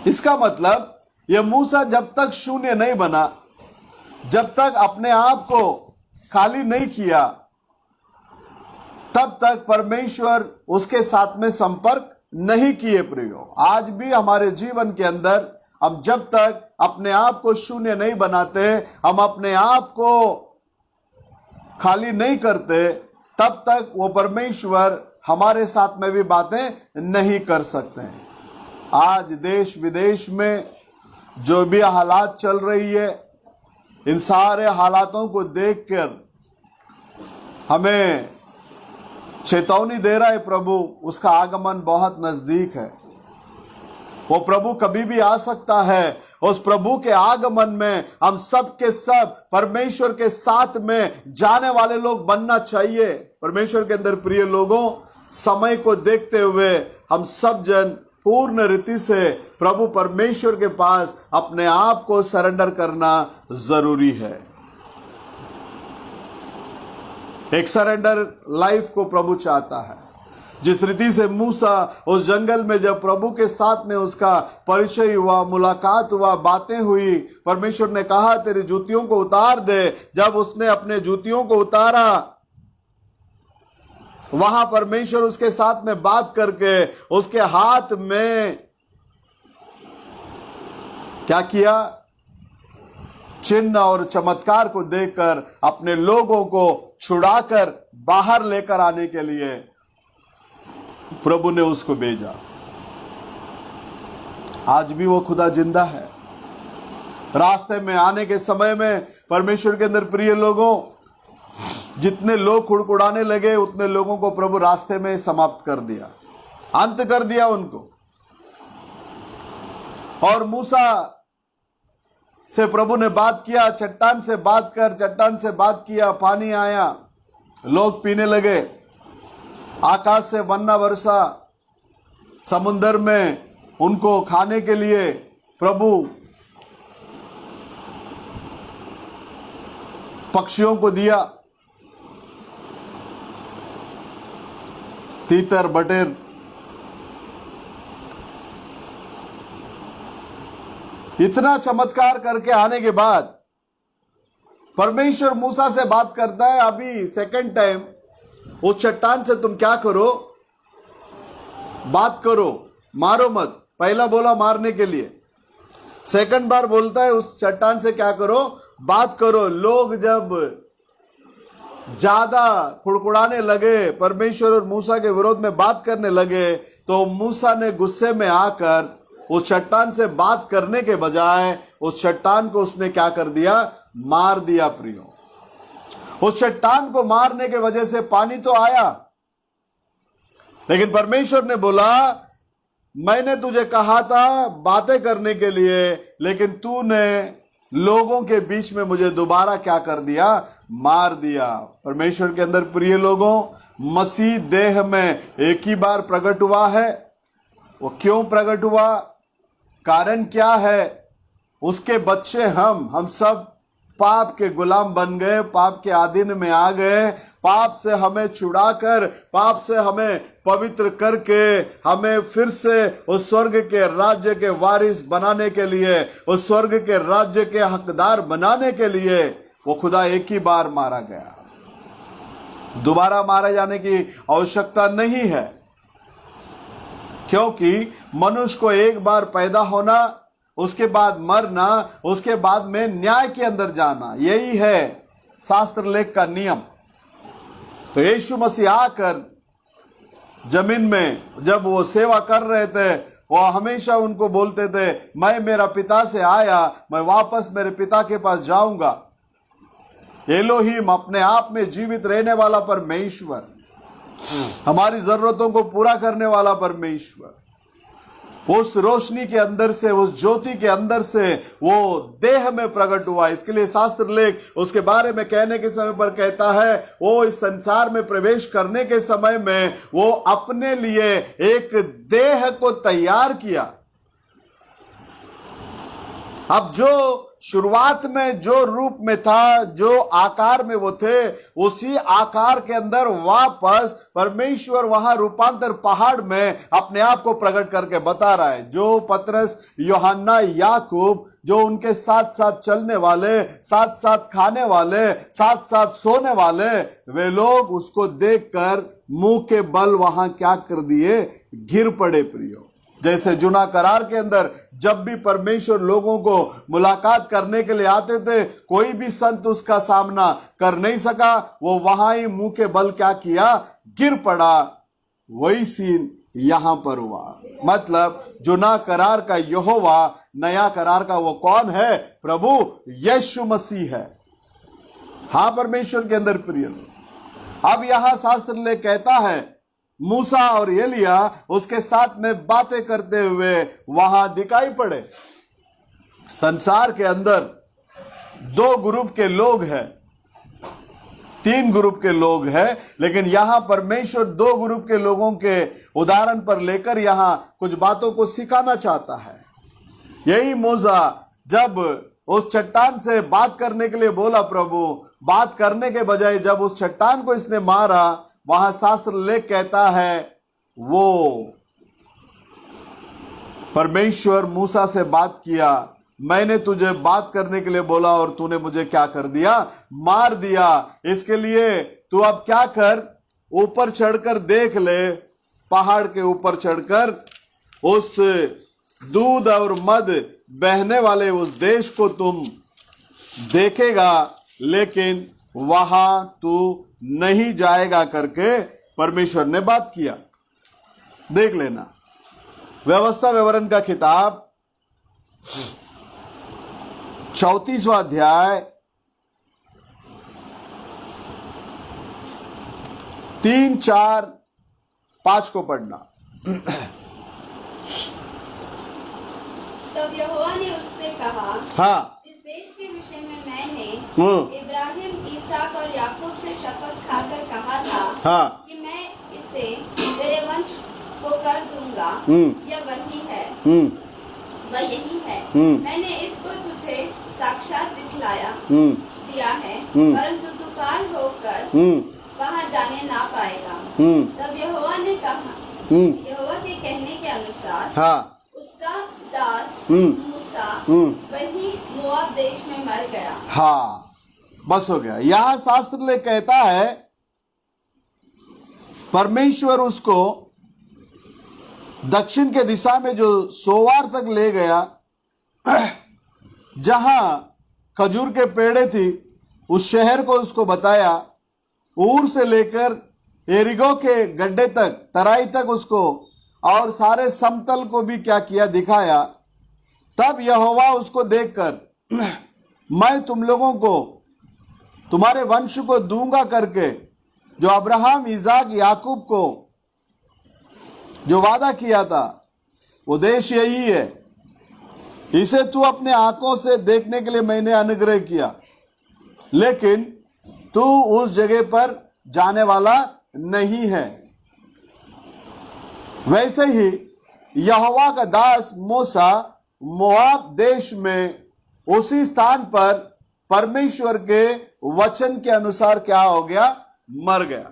इसका मतलब यह मूसा जब तक 0 नहीं बना, जब तक अपने आप को खाली नहीं किया, तब तक परमेश्वर उसके साथ में संपर्क नहीं किए। प्रियो, आज भी हमारे जीवन के अंदर हम जब तक अपने आप को 0 नहीं बनाते, हम अपने आप को खाली नहीं करते, तब तक वो परमेश्वर हमारे साथ में भी बातें नहीं कर सकते हैं। आज देश विदेश में जो भी हालात चल रही है, इन सारे हालातों को देखकर हमें चेतावनी दे रहा है प्रभु, उसका आगमन बहुत नजदीक है। वो प्रभु कभी भी आ सकता है। उस प्रभु के आगमन में हम सब के सब परमेश्वर के साथ में जाने वाले लोग बनना चाहिए। परमेश्वर के अंदर प्रिय लोगों, समय को देखते हुए हम सब जन पूर्ण रीति से प्रभु परमेश्वर के पास अपने आप को सरेंडर करना जरूरी है। एक सरेंडर लाइफ को प्रभु चाहता है। जिस रीति से मूसा उस जंगल में जब प्रभु के साथ में उसका परिचय हुआ, मुलाकात हुआ, बातें हुई, परमेश्वर ने कहा तेरी जूतियों को उतार दे। जब उसने अपने जूतियों को उतारा, वहां परमेश्वर उसके साथ में बात करके उसके हाथ में क्या किया? चिन्ह और चमत्कार को देकर अपने लोगों को छुड़ाकर बाहर लेकर आने के लिए प्रभु ने उसको भेजा। आज भी वो खुदा जिंदा है। रास्ते में आने के समय में परमेश्वर के अंदर प्रिय लोगों, जितने लोग खुड़खुड़ाने लगे उतने लोगों को प्रभु रास्ते में समाप्त कर दिया, अंत कर दिया उनको। और मूसा से प्रभु ने बात किया, चट्टान से बात कर, चट्टान से बात किया, पानी आया, लोग पीने लगे। आकाश से वन्ना वर्षा, समुंदर में उनको खाने के लिए प्रभु पक्षियों को दिया, तीतर बटेर। इतना चमत्कार करके आने के बाद परमेश्वर मूसा से बात करता है, अभी सेकंड टाइम उस चट्टान से तुम क्या करो, बात करो, मारो मत। पहला बोला मारने के लिए, सेकंड बार बोलता है उस चट्टान से क्या करो, बात करो। लोग जब ज्यादा कुड़कुड़ाने लगे, परमेश्वर और मूसा के विरोध में बात करने लगे, तो मूसा ने गुस्से में आकर उस चट्टान से बात करने के बजाय उस चट्टान को उसने क्या कर दिया, मार दिया। प्रियो, उस चट्टान को मारने के वजह से पानी तो आया, लेकिन परमेश्वर ने बोला मैंने तुझे कहा था बातें करने के लिए, लेकिन तूने लोगों के बीच में मुझे दोबारा क्या कर दिया, मार दिया। परमेश्वर के अंदर प्रिय लोगों, मसीह देह में एक ही बार प्रकट हुआ है। वो क्यों प्रकट हुआ, कारण क्या है? उसके बच्चे हम सब पाप के गुलाम बन गए, पाप के अधीन में आ गए। पाप से हमें छुड़ाकर, पाप से हमें पवित्र करके, हमें फिर से उस स्वर्ग के राज्य के वारिस बनाने के लिए, उस स्वर्ग के राज्य के हकदार बनाने के लिए वो खुदा एक ही बार मारा गया। दोबारा मारे जाने की आवश्यकता नहीं है, क्योंकि मनुष्य को एक बार पैदा होना, उसके बाद मरना, उसके बाद में न्याय के अंदर जाना, यही है शास्त्र लेख का नियम। तो यीशु मसीह आकर जमीन में जब वो सेवा कर रहे थे, वो हमेशा उनको बोलते थे मैं मेरा पिता से आया, मैं वापस मेरे पिता के पास जाऊंगा। एलोहिम, अपने आप में जीवित रहने वाला परमेश्वर, हमारी जरूरतों को पूरा करने वाला परमेश्वर, उस रोशनी के अंदर से, उस ज्योति के अंदर से वो देह में प्रकट हुआ। इसके लिए शास्त्र लेख उसके बारे में कहने के समय पर कहता है, वो इस संसार में प्रवेश करने के समय में वो अपने लिए एक देह को तैयार किया। अब जो शुरुआत में जो रूप में था, जो आकार में वो थे, उसी आकार के अंदर वापस परमेश्वर वहां रूपांतर पहाड़ में अपने आप को प्रकट करके बता रहा है। जो पतरस, यूहन्ना, याकूब, जो उनके साथ साथ चलने वाले, साथ साथ खाने वाले, साथ साथ सोने वाले, वे लोग उसको देखकर मुंह के बल वहां क्या कर दिए, गिर पड़े। प्रियो, जैसे जुना करार के अंदर जब भी परमेश्वर लोगों को मुलाकात करने के लिए आते थे, कोई भी संत उसका सामना कर नहीं सका, वो वहां ही मुंह के बल क्या किया, गिर पड़ा। वही सीन यहां पर हुआ। मतलब जुना करार का यहोवा, नया करार का वो कौन है? प्रभु यीशु मसीह है। हाँ, परमेश्वर के अंदर प्रिय। अब यहां शास्त्र ले कहता है मूसा और एलिया उसके साथ में बातें करते हुए वहां दिखाई पड़े। संसार के अंदर दो ग्रुप के लोग हैं, तीन ग्रुप के लोग हैं, लेकिन यहां परमेश्वर दो ग्रुप के लोगों के उदाहरण पर लेकर यहां कुछ बातों को सिखाना चाहता है। यही मूसा जब उस चट्टान से बात करने के लिए बोला, प्रभु बात करने के बजाय जब उस चट्टान को इसने मारा, वहां शास्त्र लेख कहता है वो परमेश्वर मूसा से बात किया, मैंने तुझे बात करने के लिए बोला और तूने मुझे क्या कर दिया, मार दिया। इसके लिए तू अब क्या कर, ऊपर चढ़कर देख ले, पहाड़ के ऊपर चढ़कर उस दूध और मद बहने वाले उस देश को तुम देखेगा, लेकिन वहां तू नहीं जाएगा करके परमेश्वर ने बात किया। देख लेना, व्यवस्था विवरण का किताब 34वां अध्याय 3, 4, 5 को पढ़ना। तब यहोवा ने उससे कहा, हाँ, जिस देश के विषय में मैंने इब्राहिम, इसहाक और याकूब से शपथ खाकर कहा था, हाँ, कि मैं इसे तेरे वंश को कर दूंगा, यह वही है। वह यही है। मैंने इसको तुझे साक्षात दिखलाया दिया है, परंतु तू पार होकर वहाँ जाने ना पाएगा। तब यहोवा ने कहा, यहोवा के कहने के अनुसार हाँ, उसका दास मूसा वही मोआब देश में मर गया। हाँ, बस हो गया। यहां शास्त्र ले कहता है परमेश्वर उसको दक्षिण के दिशा में जो सोवार तक ले गया, जहां खजूर के पेड़े थी, उस शहर को उसको बताया। ऊर से लेकर एरिगो के गड्ढे तक, तराई तक उसको, और सारे समतल को भी क्या किया, दिखाया। तब यहोवा उसको देखकर, मैं तुम लोगों को, तुम्हारे वंश को दूंगा करके, जो अब्राहम, इसाक, याकूब को जो वादा किया था, वो देश यही है। इसे तू अपने आंखों से देखने के लिए मैंने अनुग्रह किया, लेकिन तू उस जगह पर जाने वाला नहीं है। वैसे ही यहोवा का दास मूसा मोआब देश में उसी स्थान पर परमेश्वर के वचन के अनुसार क्या हो गया, मर गया।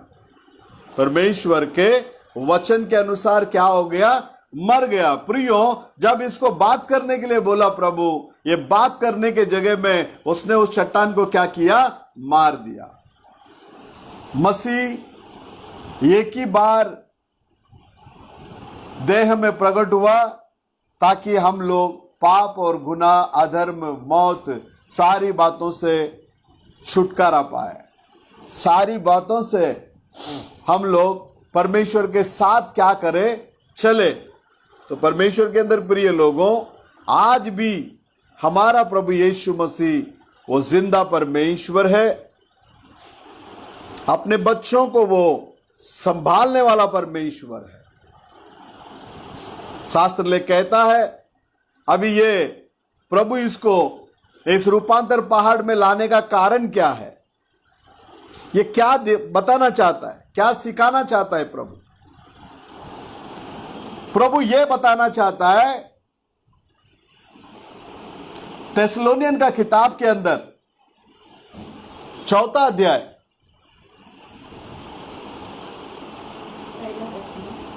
परमेश्वर के वचन के अनुसार क्या हो गया, मर गया। प्रियो, जब इसको बात करने के लिए बोला प्रभु, ये बात करने के जगह में उसने उस चट्टान को क्या किया, मार दिया। मसीह एक ही बार देह में प्रकट हुआ ताकि हम लोग पाप और गुनाह, अधर्म, मौत, सारी बातों से छुटकारा पाए। सारी बातों से हम लोग परमेश्वर के साथ क्या करें, चले। तो परमेश्वर के अंदर प्रिय लोगों, आज भी हमारा प्रभु यीशु मसीह वो जिंदा परमेश्वर है। अपने बच्चों को वो संभालने वाला परमेश्वर है। शास्त्र ले कहता है, अभी ये प्रभु इसको इस रूपांतर पहाड़ में लाने का कारण क्या है, ये क्या बताना चाहता है, क्या सिखाना चाहता है प्रभु? प्रभु ये बताना चाहता है, तेसलोनियन का किताब के अंदर 4 अध्याय,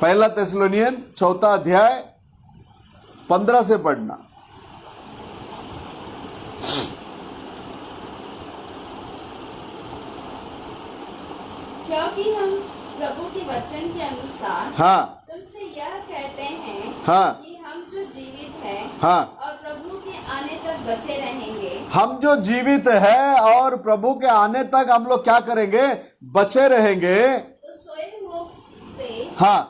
पहला तेसलोनियन 4 अध्याय 15 से पढ़ना। क्योंकि हम प्रभु के वचन के अनुसार हाँ, तुमसे यह कहते हैं हाँ, कि हम जो जीवित हैं हाँ, और प्रभु के आने तक बचे रहेंगे, हम जो जीवित है और प्रभु के आने तक हम लोग क्या करेंगे, बचे रहेंगे। तो सोए हुओं से हाँ,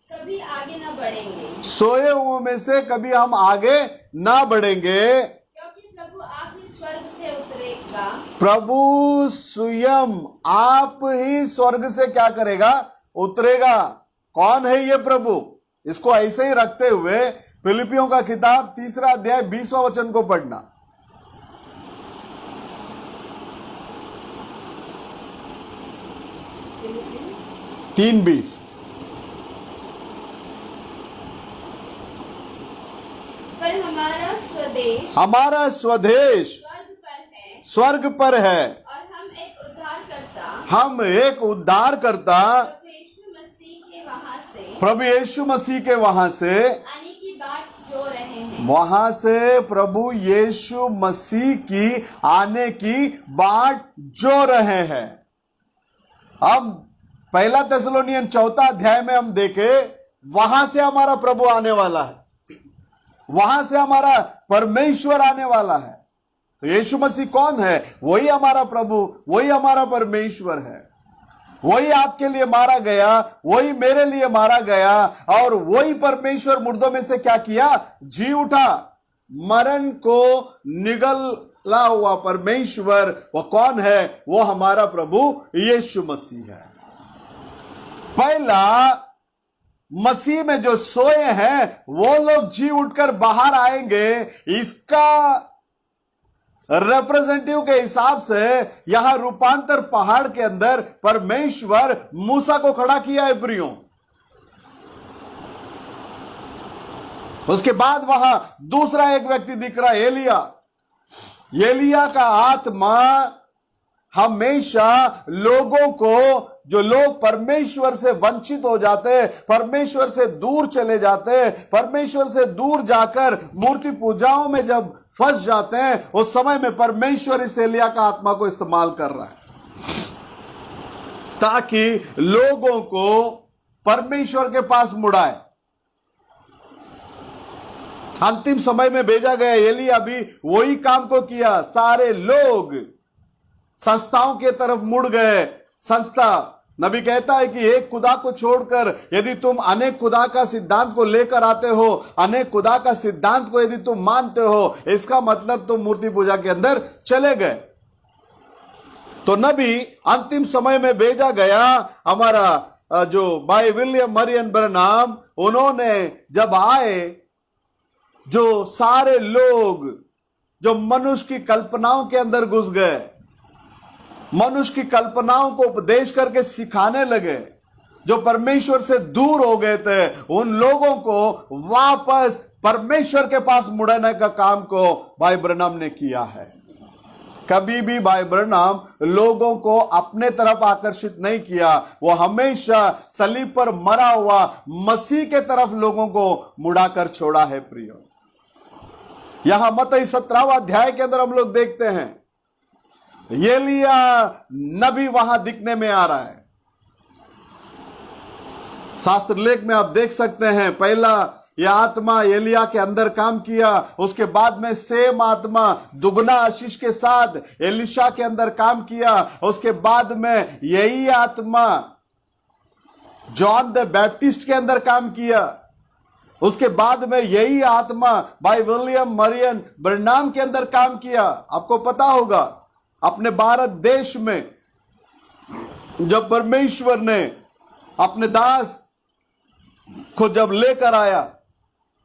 कभी आगे न बढ़ेंगे, सोए हुओं में से कभी हम आगे ना बढ़ेंगे, क्योंकि प्रभु आप ही स्वर्ग से उतरेगा। प्रभु स्वयं आप ही स्वर्ग से क्या करेगा, उतरेगा। कौन है ये प्रभु? इसको ऐसे ही रखते हुए फिलिपियों का किताब 3 अध्याय 20वां वचन को पढ़ना। फिलिपियों 3:20। पर हमारा स्वदेश स्वर्ग पर है, और हम एक उद्धारकर्ता प्रभु यीशु मसीह के वहां से आने की बाट जो रहे हैं। वहां से प्रभु यीशु मसीह की आने की बाट जो रहे हैं। अब 1 तेसलोनियन 4 अध्याय में हम देखे, वहां से हमारा प्रभु आने वाला है, वहां से हमारा परमेश्वर आने वाला है। तो यीशु मसीह कौन है? वही हमारा प्रभु, वही हमारा परमेश्वर है। वही आपके लिए मारा गया, वही मेरे लिए मारा गया, और वही परमेश्वर मुर्दों में से क्या किया, जी उठा। मरण को निगला हुआ परमेश्वर वो कौन है? वो हमारा प्रभु यीशु मसीह है। पहला, मसीह में जो सोए हैं वो लोग जी उठकर बाहर आएंगे। इसका रिप्रेजेंटेटिव के हिसाब से यहां रूपांतर पहाड़ के अंदर परमेश्वर मूसा को खड़ा किया है। प्रियो, उसके बाद वहां दूसरा एक व्यक्ति दिख रहा है, एलिया का आत्मा हमेशा लोगों को, जो लोग परमेश्वर से वंचित हो जाते, परमेश्वर से दूर चले जाते, परमेश्वर से दूर जाकर मूर्ति पूजाओं में जब फंस जाते हैं, उस समय में परमेश्वर इस एलिया का आत्मा को इस्तेमाल कर रहा है ताकि लोगों को परमेश्वर के पास मुड़ाए। अंतिम समय में भेजा गया एलिया भी वही काम को किया। सारे लोग संस्थाओं के तरफ मुड़ गए। संस्था, नबी कहता है कि एक खुदा को छोड़कर यदि तुम अनेक खुदा का सिद्धांत को लेकर आते हो, अनेक खुदा का सिद्धांत को यदि तुम मानते हो, इसका मतलब तुम मूर्ति पूजा के अंदर चले गए। तो नबी अंतिम समय में भेजा गया, हमारा जो भाई विलियम मरियन ब्रैनम, उन्होंने जब आए, जो सारे लोग जो मनुष्य की कल्पनाओं के अंदर घुस गए, मनुष्य की कल्पनाओं को उपदेश करके सिखाने लगे, जो परमेश्वर से दूर हो गए थे, उन लोगों को वापस परमेश्वर के पास मुड़ने का काम को भाई ब्रैनम ने किया है। कभी भी भाई ब्रैनम लोगों को अपने तरफ आकर्षित नहीं किया, वो हमेशा सलीब पर मरा हुआ मसीह के तरफ लोगों को मुड़ाकर छोड़ा है। प्रियो, यहां मत्ती 17वां अध्याय के अंदर हम लोग देखते हैं एलिया नबी वहां दिखने में आ रहा है। शास्त्र लेख में आप देख सकते हैं, पहला यह आत्मा एलिया के अंदर काम किया, उसके बाद में सेम आत्मा दुगना आशीष के साथ एलिशा के अंदर काम किया, उसके बाद में यही आत्मा जॉन द बैप्टिस्ट के अंदर काम किया, उसके बाद में यही आत्मा भाई विलियम मरियन ब्रैनम के अंदर काम किया। आपको पता होगा, अपने भारत देश में जब परमेश्वर ने अपने दास को जब लेकर आया,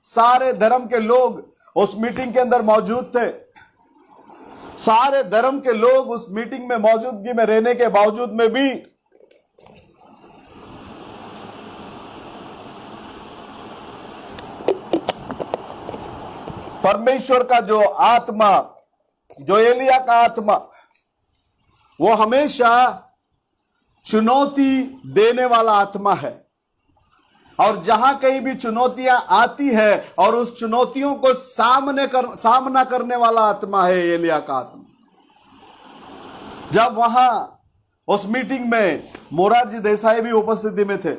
सारे धर्म के लोग उस मीटिंग के अंदर मौजूद थे। सारे धर्म के लोग उस मीटिंग में मौजूदगी में रहने के बावजूद में भी परमेश्वर का जो आत्मा, जो एलिया का आत्मा, वो हमेशा चुनौती देने वाला आत्मा है। और जहां कहीं भी चुनौतियां आती है और उस चुनौतियों को सामना करने वाला आत्मा है एलिया का आत्मा। जब वहां उस मीटिंग में मोरारजी देसाई भी उपस्थिति में थे,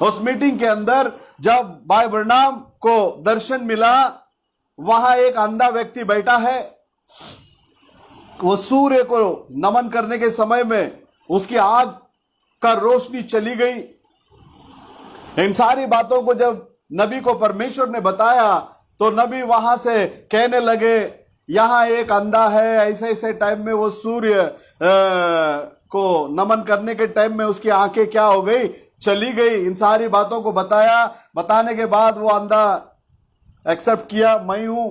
उस मीटिंग के अंदर जब भाई ब्रैनम को दर्शन मिला, वहां एक अंधा व्यक्ति बैठा है, वो सूर्य को नमन करने के समय में उसकी आंख का रोशनी चली गई। इन सारी बातों को जब नबी को परमेश्वर ने बताया तो नबी वहां से कहने लगे, यहां एक अंधा है, ऐसे ऐसे टाइम में वो सूर्य को नमन करने के टाइम में उसकी आंखें क्या हो गई, चली गई। इन सारी बातों को बताया, बताने के बाद वो अंधा एक्सेप्ट किया, मैं हूं।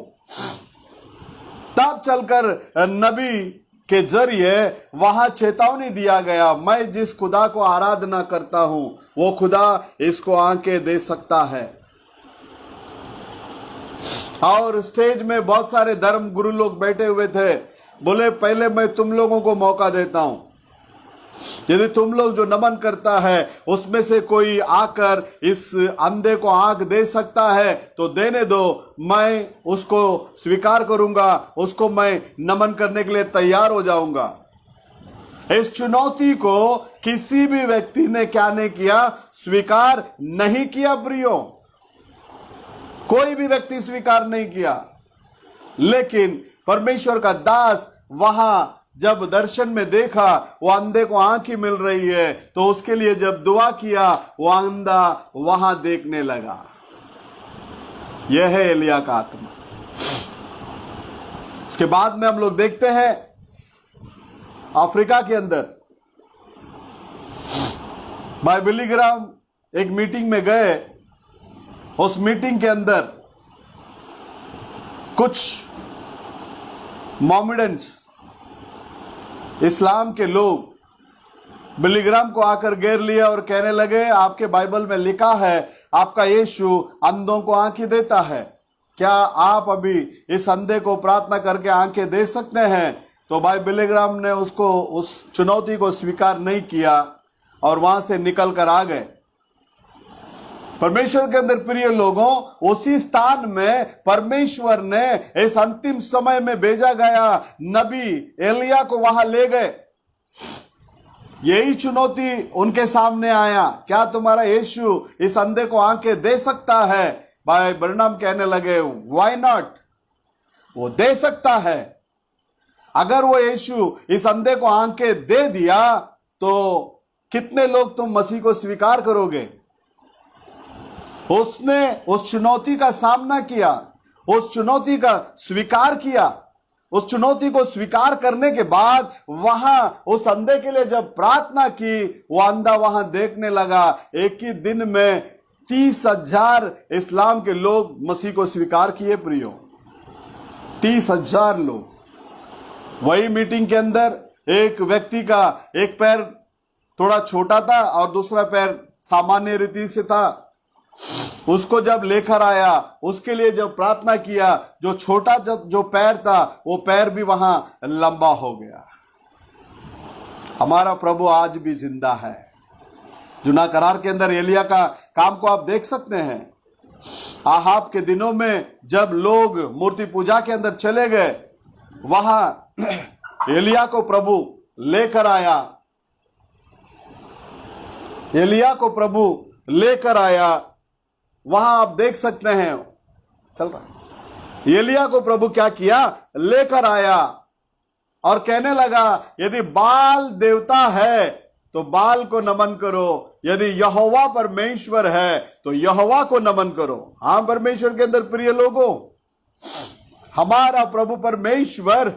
तब चलकर नबी के जरिए वहां चेतावनी दिया गया, मैं जिस खुदा को आराधना करता हूं वो खुदा इसको आंखें दे सकता है। और स्टेज में बहुत सारे धर्म गुरु लोग बैठे हुए थे। बोले, पहले मैं तुम लोगों को मौका देता हूं, यदि तुम लोग जो नमन करता है उसमें से कोई आकर इस अंधे को आंख दे सकता है तो देने दो, मैं उसको स्वीकार करूंगा, उसको मैं नमन करने के लिए तैयार हो जाऊंगा। इस चुनौती को किसी भी व्यक्ति ने क्या नहीं किया, स्वीकार नहीं किया। प्रियो, कोई भी व्यक्ति स्वीकार नहीं किया। लेकिन परमेश्वर का दास वहां जब दर्शन में देखा वो अंधे को आंख ही मिल रही है, तो उसके लिए जब दुआ किया, वो अंधा वहां देखने लगा। यह है एलिया का आत्मा। उसके बाद में हम लोग देखते हैं अफ्रीका के अंदर भाई बिली ग्राहम एक मीटिंग में गए। उस मीटिंग के अंदर कुछ मोमेडेंट्स, इस्लाम के लोग बिली ग्राहम को आकर घेर लिया और कहने लगे, आपके बाइबल में लिखा है आपका यीशु अंधों को आंखें देता है। क्या आप अभी इस अंधे को प्रार्थना करके आंखें दे सकते हैं? तो भाई बिली ग्राहम ने उसको उस चुनौती को स्वीकार नहीं किया और वहां से निकल कर आ गए। परमेश्वर के अंदर प्रिय लोगों, उसी स्थान में परमेश्वर ने इस अंतिम समय में भेजा गया नबी एलिया को वहां ले गए। यही चुनौती उनके सामने आया, क्या तुम्हारा यीशु इस अंधे को आंखें दे सकता है? भाई ब्रैनम कहने लगे, व्हाई नॉट, वो दे सकता है। अगर वो यीशु इस अंधे को आंखें दे दिया तो कितने लोग तुम मसीह को स्वीकार करोगे? उसने उस चुनौती का सामना किया, उस चुनौती का स्वीकार किया। उस चुनौती को स्वीकार करने के बाद वहां उस अंधे के लिए जब प्रार्थना की, वो अंधा वहां देखने लगा। एक ही दिन में 30,000 इस्लाम के लोग मसीह को स्वीकार किए प्रियो, 30,000 लोग। वही मीटिंग के अंदर एक व्यक्ति का एक पैर थोड़ा छोटा था और दूसरा पैर सामान्य रीति से था। उसको जब लेकर आया, उसके लिए जब प्रार्थना किया, जो छोटा जो पैर था वो पैर भी वहां लंबा हो गया। हमारा प्रभु आज भी जिंदा है। जुना करार के अंदर एलिया का काम को आप देख सकते हैं। आहाब के दिनों में जब लोग मूर्ति पूजा के अंदर चले गए, वहां एलिया को प्रभु लेकर आया। एलिया को प्रभु लेकर आया। वहां आप देख सकते हैं, चल रहा है। एलिया को प्रभु क्या किया? लेकर आया और कहने लगा, यदि बाल देवता है तो बाल को नमन करो, यदि यहोवा परमेश्वर है तो यहोवा को नमन करो। हाँ परमेश्वर के अंदर प्रिय लोगों, हमारा प्रभु परमेश्वर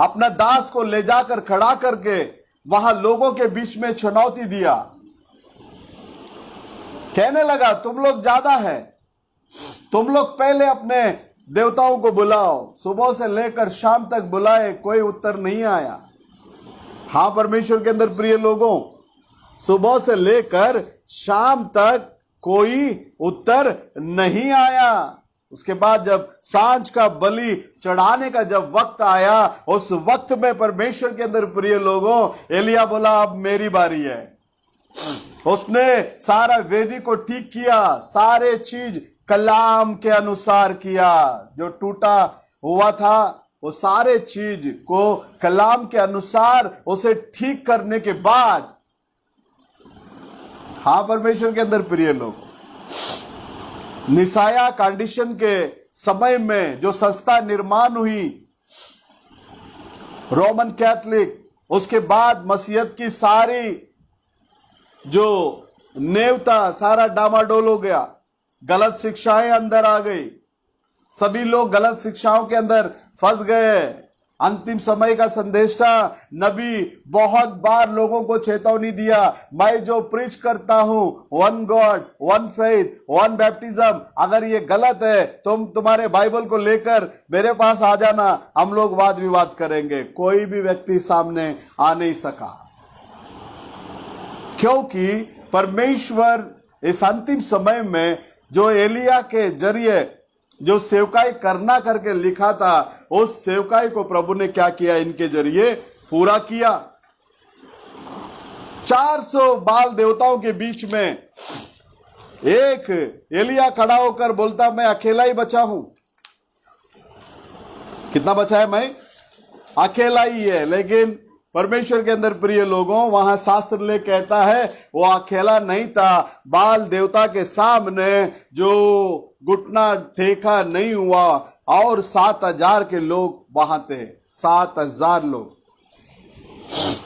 अपना दास को ले जाकर खड़ा करके वहां लोगों के बीच में चुनौती दिया। कहने लगा, तुम लोग ज्यादा है, तुम लोग पहले अपने देवताओं को बुलाओ। सुबह से लेकर शाम तक बुलाए, कोई उत्तर नहीं आया। हाँ परमेश्वर के अंदर प्रिय लोगों, सुबह से लेकर शाम तक कोई उत्तर नहीं आया। उसके बाद जब सांझ का बलि चढ़ाने का जब वक्त आया, उस वक्त में परमेश्वर के अंदर प्रिय लोगों, एलिया बोला, अब मेरी बारी है। उसने सारा वेदी को ठीक किया, सारे चीज कलाम के अनुसार किया। जो टूटा हुआ था वो सारे चीज को कलाम के अनुसार उसे ठीक करने के बाद, हाँ परमेश्वर के अंदर प्रिय लोग, निसाया कंडीशन के समय में जो संस्था निर्माण हुई रोमन कैथलिक, उसके बाद मसीहत की सारी जो नेव था सारा डामाडोल हो गया। गलत शिक्षाएं अंदर आ गई, सभी लोग गलत शिक्षाओं के अंदर फंस गए। अंतिम समय का संदेशा नबी बहुत बार लोगों को चेतावनी दिया, मैं जो प्रीच करता हूं, one God, one faith, one baptism, अगर ये गलत है तुम्हारे बाइबल को लेकर मेरे पास आ जाना, हम लोग वाद विवाद करेंगे। कोई भी व्यक्ति सामने आ नहीं सका, क्योंकि परमेश्वर इस अंतिम समय में जो एलिया के जरिए जो सेवकाई करना करके लिखा था, उस सेवकाई को प्रभु ने क्या किया? इनके जरिए पूरा किया। 400 बाल देवताओं के बीच में एक एलिया खड़ा होकर बोलता, मैं अकेला ही बचा हूं। कितना बचा है? मैं अकेला ही है। लेकिन परमेश्वर के अंदर प्रिय लोगों, वहां शास्त्र ले कहता है वो अकेला नहीं था। बाल देवता के सामने जो घुटना टेका नहीं हुआ, और 7,000 के लोग वहां थे। 7,000 लोग।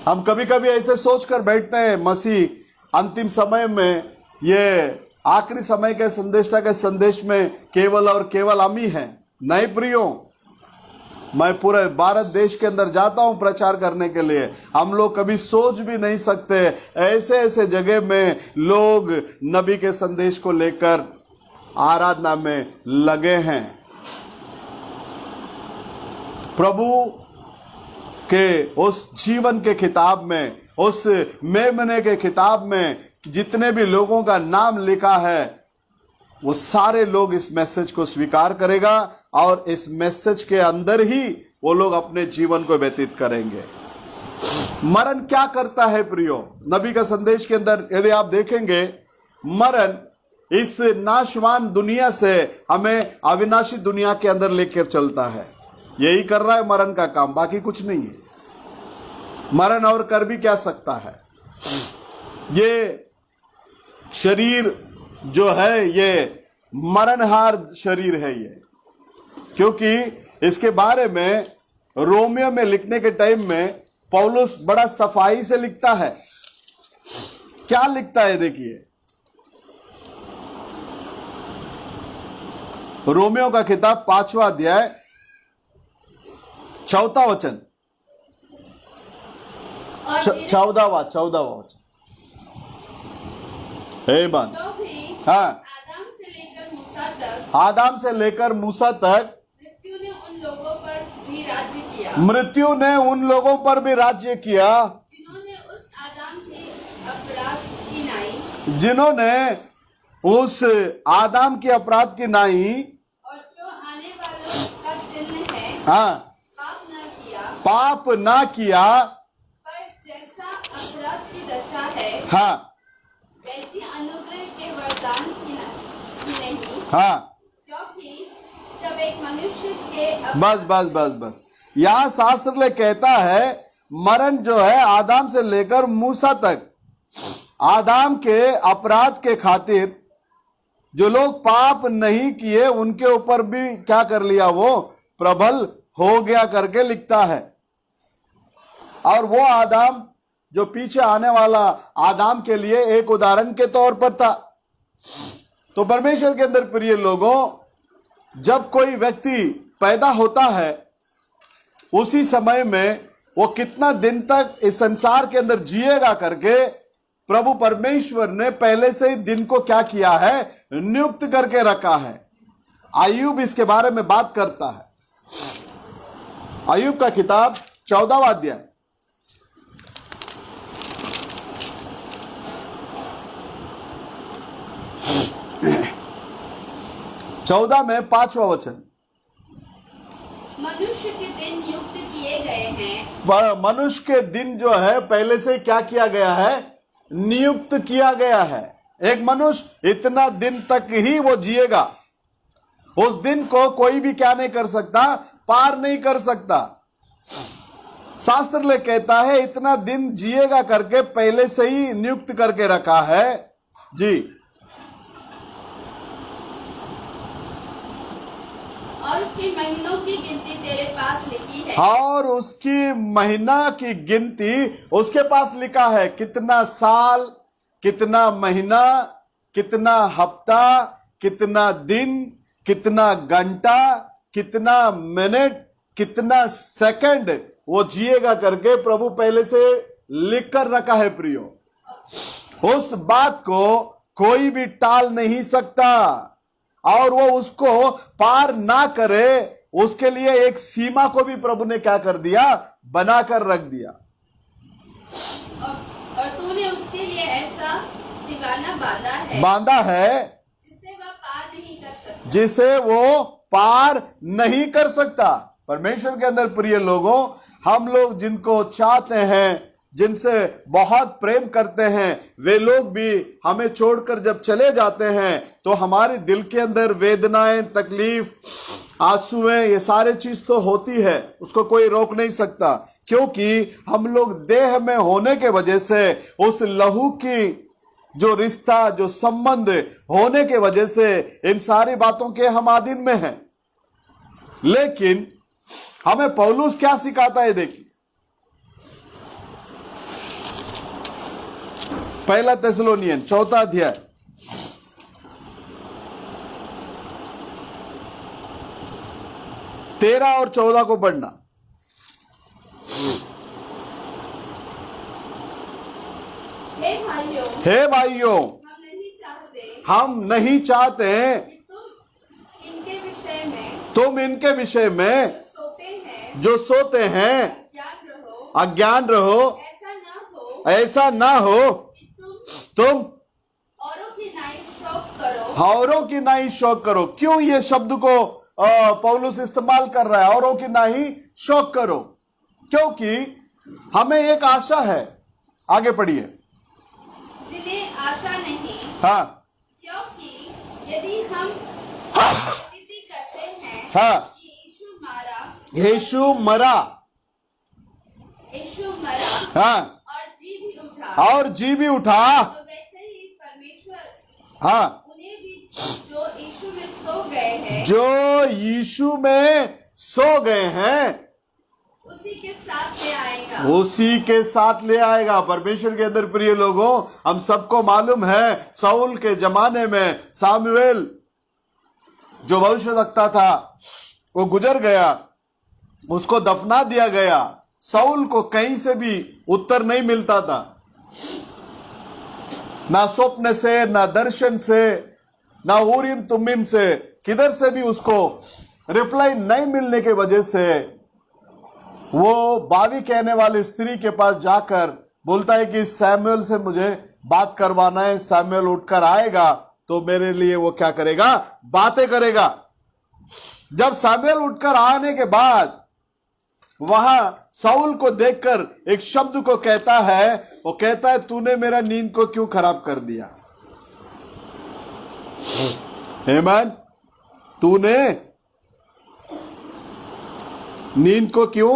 हम कभी कभी ऐसे सोचकर बैठते हैं मसीह अंतिम समय में, ये आखिरी समय के संदेशा के संदेश में केवल और केवल हम ही हैं। नहीं प्रियो, मैं पूरे भारत देश के अंदर जाता हूं प्रचार करने के लिए। हम लोग कभी सोच भी नहीं सकते ऐसे ऐसे जगह में लोग नबी के संदेश को लेकर आराधना में लगे हैं। प्रभु के उस जीवन के किताब में, उस मेमने के किताब में जितने भी लोगों का नाम लिखा है वो सारे लोग इस मैसेज को स्वीकार करेगा और इस मैसेज के अंदर ही वो लोग अपने जीवन को व्यतीत करेंगे। मरण क्या करता है प्रियो? नबी का संदेश के अंदर यदि आप देखेंगे, मरण इस नाशवान दुनिया से हमें अविनाशी दुनिया के अंदर लेकर चलता है। यही कर रहा है मरण का काम, बाकी कुछ नहीं है। मरण और कर भी क्या सकता है? ये शरीर जो है ये मरणहार शरीर है ये, क्योंकि इसके बारे में रोमियो में लिखने के टाइम में पौलुस बड़ा सफाई से लिखता है। क्या लिखता है देखिए, रोमियो का किताब 5वां अध्याय 4वां वचन, 14वां वचन। हे मन, हाँ, आदम से लेकर मूसा तक मृत्यु ने उन लोगों पर भी राज्य किया, मृत्यु ने उन लोगों पर भी राज्य किया जिन्होंने उस आदम के अपराध की नाई, जिन्होंने उस आदम के अपराध की नाई और जो आने वालों का चिन्ह है, हाँ, पाप ना किया, पर जैसा अपराध की दशा है, हाँ, वैसी अनुग्रह के वरदान की नहीं, हाँ, क्योंकि जब एक मनुष्य के बस यहां शास्त्र ले कहता है मरण जो है आदम से लेकर मूसा तक, आदम के अपराध के खातिर जो लोग पाप नहीं किए उनके ऊपर भी क्या कर लिया, वो प्रबल हो गया करके लिखता है। और वो आदम जो पीछे आने वाला आदम के लिए एक उदाहरण के तौर पर था। तो परमेश्वर के अंदर प्रिय लोगों, जब कोई व्यक्ति पैदा होता है उसी समय में वो कितना दिन तक इस संसार के अंदर जिएगा करके प्रभु परमेश्वर ने पहले से ही दिन को क्या किया है, नियुक्त करके रखा है। अय्यूब इसके बारे में बात करता है। अय्यूब का किताब 14वां अध्याय 14 में 5वां वचन, मनुष्य के दिन नियुक्त किए गए हैं, मनुष्य के दिन जो है पहले से क्या किया गया है, नियुक्त किया गया है। एक मनुष्य इतना दिन तक ही वो जिएगा, उस दिन को कोई भी क्या नहीं कर सकता, पार नहीं कर सकता। शास्त्र ले कहता है इतना दिन जिएगा करके पहले से ही नियुक्त करके रखा है जी। और उसकी महीनों की गिनती तेरे पास लिखी है, और उसकी महीना की गिनती उसके पास लिखा है। कितना साल, कितना महीना, कितना हफ्ता, कितना दिन, कितना घंटा, कितना मिनट, कितना सेकंड वो जिएगा करके प्रभु पहले से लिख कर रखा है प्रियो। उस बात को कोई भी टाल नहीं सकता, और वो उसको पार ना करे उसके लिए एक सीमा को भी प्रभु ने क्या कर दिया, बनाकर रख दिया। और तूने उसके लिए ऐसा सिवाना बांधा है जिसे वो पार नहीं कर सकता। परमेश्वर के अंदर प्रिय लोगों, हम लोग जिनको चाहते हैं, जिनसे बहुत प्रेम करते हैं, वे लोग भी हमें छोड़कर जब चले जाते हैं तो हमारे दिल के अंदर वेदनाएं, तकलीफ, आंसुएं, ये सारे चीज तो होती है, उसको कोई रोक नहीं सकता, क्योंकि हम लोग देह में होने के वजह से उस लहू की जो रिश्ता, जो संबंध होने के वजह से इन सारी बातों के हम अधीन में हैं। लेकिन हमें पौलुस क्या सिखाता है, देखिए पहला थिस्सलुनीयन 4 अध्याय 13 और 14 को पढ़ना। हे भाइयों, हम नहीं चाहते तुम इनके विषय में जो सोते हैं अज्ञान रहो, ऐसा ना हो तुम औरों की नाई शोक करो, औरों की नाई शौक करो। क्यों ये शब्द को पौलुस इस्तेमाल कर रहा है, औरों की नाई शौक करो? क्योंकि हमें एक आशा है। आगे पढ़िए। जिन्हें आशा नहीं, हाँ क्योंकि यदि हम स्थिति करते हैं हाँ, कि यीशु मरा, यीशु मरा, हाँ, और जी भी उठा, और जी भी उठा, तो वैसे ही परमेश्वर हाँ, उन्हें भी जो यीशु में सो गए हैं, जो यीशु में सो गए हैं उसी के साथ ले आएगा। उसी के साथ ले आएगा। परमेश्वर के अंदर प्रिय लोगों, हम सबको मालूम है शाऊल के जमाने में सामुएल जो भविष्यवक्ता था वो गुजर गया, उसको दफना दिया गया। शाऊल को कहीं से भी उत्तर नहीं मिलता था, ना स्वप्न से, ना दर्शन से, ना उरीम तुमीम से, किधर से भी उसको रिप्लाई नहीं मिलने के वजह से वो बावी कहने वाली स्त्री के पास जाकर बोलता है कि सैमुएल से मुझे बात करवाना है। सैमुएल उठकर आएगा तो मेरे लिए वो क्या करेगा? बातें करेगा। जब सैमुएल उठकर आने के बाद वहां शाऊल को देखकर एक शब्द को कहता है, वो कहता है तूने मेरा नींद को क्यों खराब कर दिया? आमीन। तूने नींद को क्यों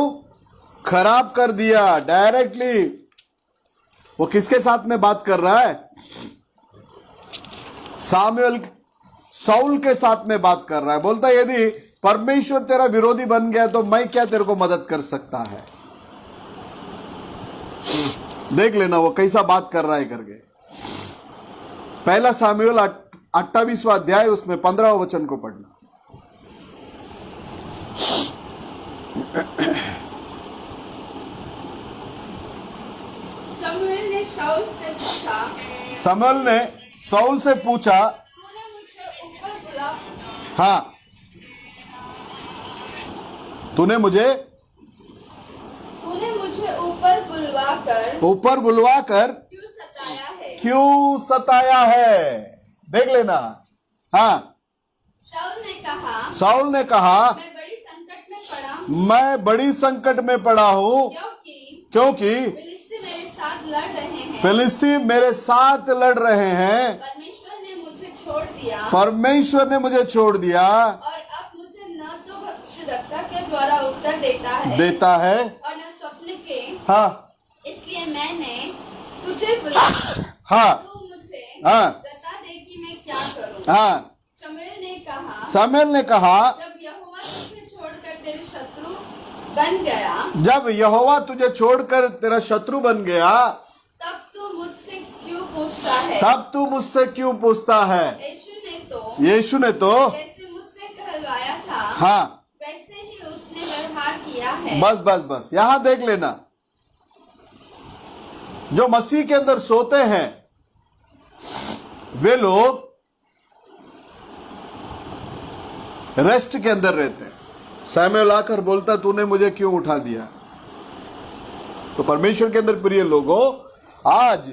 खराब कर दिया? डायरेक्टली वो किसके साथ में बात कर रहा है? सामुएल शाऊल के साथ में बात कर रहा है। बोलता है यदि परमेश्वर तेरा विरोधी बन गया तो मैं क्या तेरे को मदद कर सकता है? देख लेना वो कैसा बात कर रहा है करके। पहला सामुएल 28वां अध्याय उसमें 15वां वचन को पढ़ना। शमूएल ने शाऊल से पूछा, शमूएल ने शाऊल से पूछा, तूने मुझे ऊपर बुला, हाँ, तूने मुझे ऊपर बुलवाकर क्यों सताया है? क्यों सताया है? देख लेना। हाँ, शाऊल ने कहा मैं बड़ी संकट में पड़ा हूँ, मैं बड़ी संकट में पड़ा हूँ क्योंकि फिलिस्ती मेरे साथ लड़ रहे हैं। फिलिस्ती मेरे साथ लड़ रहे हैं। परमेश्वर ने मुझे छोड़ दिया, परमेश्वर ने मुझे छोड़ दिया और अब मुझे न तो भविष्यद्वक्ता के द्वारा उत्तर देता है और न स्वप्न के। हाँ, इसलिए मैंने तुझे बुलाया, हाँ, तू मुझे हाँ, बता दे कि मैं क्या करूं। हाँ, शमूएल ने कहा, जब यहोवा तुझे छोड़कर तेरे शत्रु बन गया, जब यहोवा तुझे छोड़कर तेरा शत्रु बन गया, तब तू मुझसे क्यों पूछता है? तब तू मुझसे क्यों पूछता है? यीशु ने तो जैसे मुझसे कहलवाया था, हाँ, वैसे ही उसने व्यवहार किया है। बस बस बस यहां देख लेना। जो मसीह के अंदर सोते हैं वे लोग रेस्ट के अंदर रहते हैं। सैमुएल आकर बोलता तूने मुझे क्यों उठा दिया? तो परमेश्वर के अंदर प्रिय लोगों, आज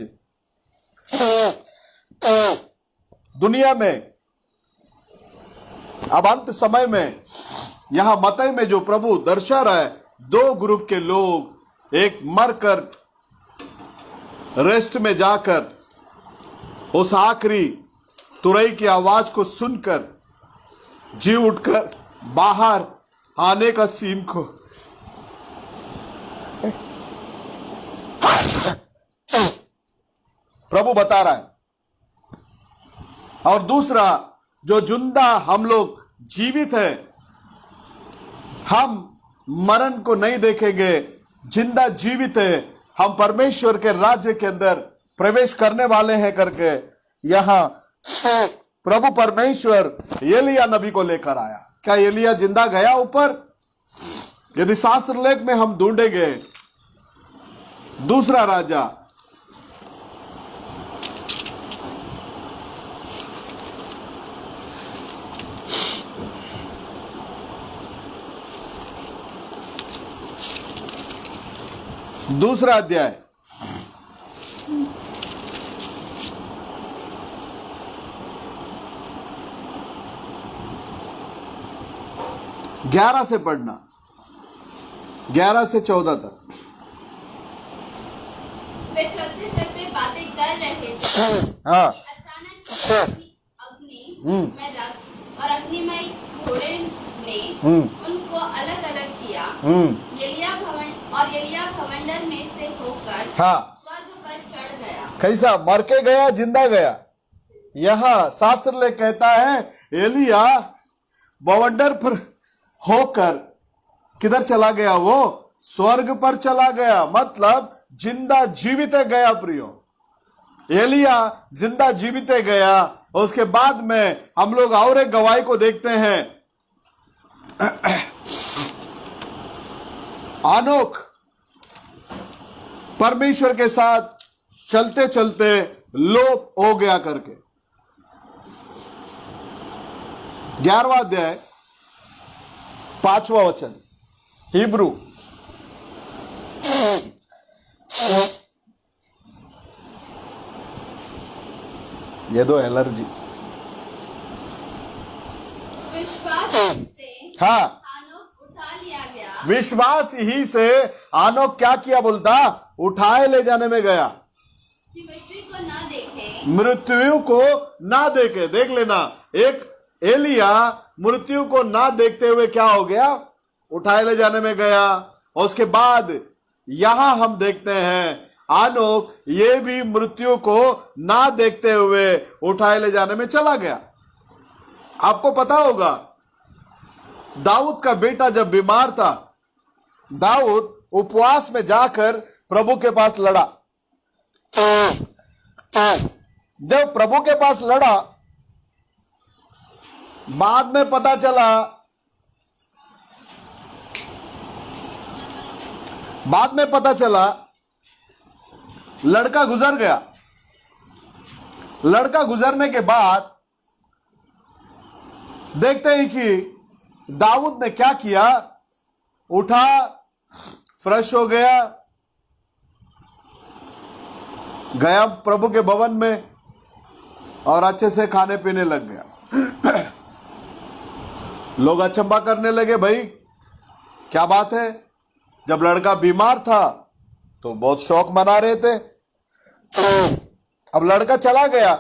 दुनिया में अब अंत समय में यहां मत्ती में जो प्रभु दर्शा रहा है, दो ग्रुप के लोग, एक मरकर रेस्ट में जाकर उस आखिरी तुरई की आवाज को सुनकर जी उठकर बाहर आने का सीन को प्रभु बता रहा है। और दूसरा जो जिंदा हम लोग जीवित है, हम मरण को नहीं देखेंगे, जिंदा जीवित है, हम परमेश्वर के राज्य के अंदर प्रवेश करने वाले हैं करके यहां प्रभु परमेश्वर एलिया नबी को लेकर आया। क्या एलिया जिंदा गया ऊपर? यदि शास्त्र लेख में हम ढूंढेंगे दूसरा राजा दूसरा अध्याय 11 से पढ़ना, 11 से 14 तक। वे चलते चलते बातें कर रहे थे हाँ। कि अचानक अग्नि में रथ और अग्निमय घोड़े ने उनको अलग अलग किया। एलिय्याह भवंडर में से होकर हाँ, स्वर्ग पर चढ़ गया। कैसा? मर के गया, जिंदा गया? यहां शास्त्र ले कहता है एलिय्याह बवंडर पर होकर किधर चला गया? वो स्वर्ग पर चला गया, मतलब जिंदा जीवित गया। प्रियो, एलिय्याह जिंदा जीवित गया। उसके बाद में हम लोग और एक गवाही को देखते हैं, आनोक परमेश्वर के साथ चलते चलते लोप हो गया करके। 11वां अध्याय 5वां वचन, हिब्रू। ये दो एलर्जी। विश्वास से हाँ, आनोक उठा लिया गया विश्वास ही से आनोक क्या किया? बोलता उठाए ले जाने में गया, कि मृत्यु को ना देखे। मृत्यु को ना देखे। देख लेना, एक एलिय्याह मृत्यु को ना देखते हुए क्या हो गया? उठाए ले जाने में गया। और उसके बाद यहां हम देखते हैं आनोक ये भी मृत्यु को ना देखते हुए उठाए ले जाने में चला गया। आपको पता होगा दाऊद का बेटा जब बीमार था, दाऊद उपवास में जाकर प्रभु के पास लड़ा। जब प्रभु के पास लड़ा, बाद में पता चला लड़का गुजर गया। लड़का गुजरने के बाद देखते हैं कि दाऊद ने क्या किया? उठा, फ्रेश हो गया, गया प्रभु के भवन में और अच्छे से खाने पीने लग गया। लोग अचंभा करने लगे, भाई क्या बात है? जब लड़का बीमार था तो बहुत शौक मना रहे थे, अब लड़का चला गया,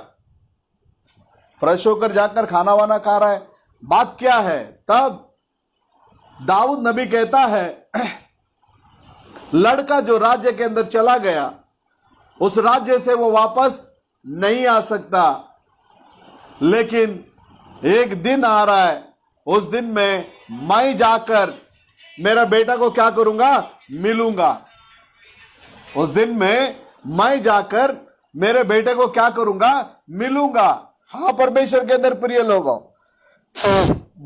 फ्रेश होकर जाकर खाना वाना खा रहा है, बात क्या है? तब दाऊद नबी कहता है लड़का जो राज्य के अंदर चला गया, उस राज्य से वो वापस नहीं आ सकता, लेकिन एक दिन आ रहा है, उस दिन में मैं जाकर मेरा बेटा को क्या करूंगा? मिलूंगा। उस दिन में मैं जाकर मेरे बेटे को क्या करूंगा? मिलूंगा। हाँ, परमेश्वर के अंदर प्रिय लोगों,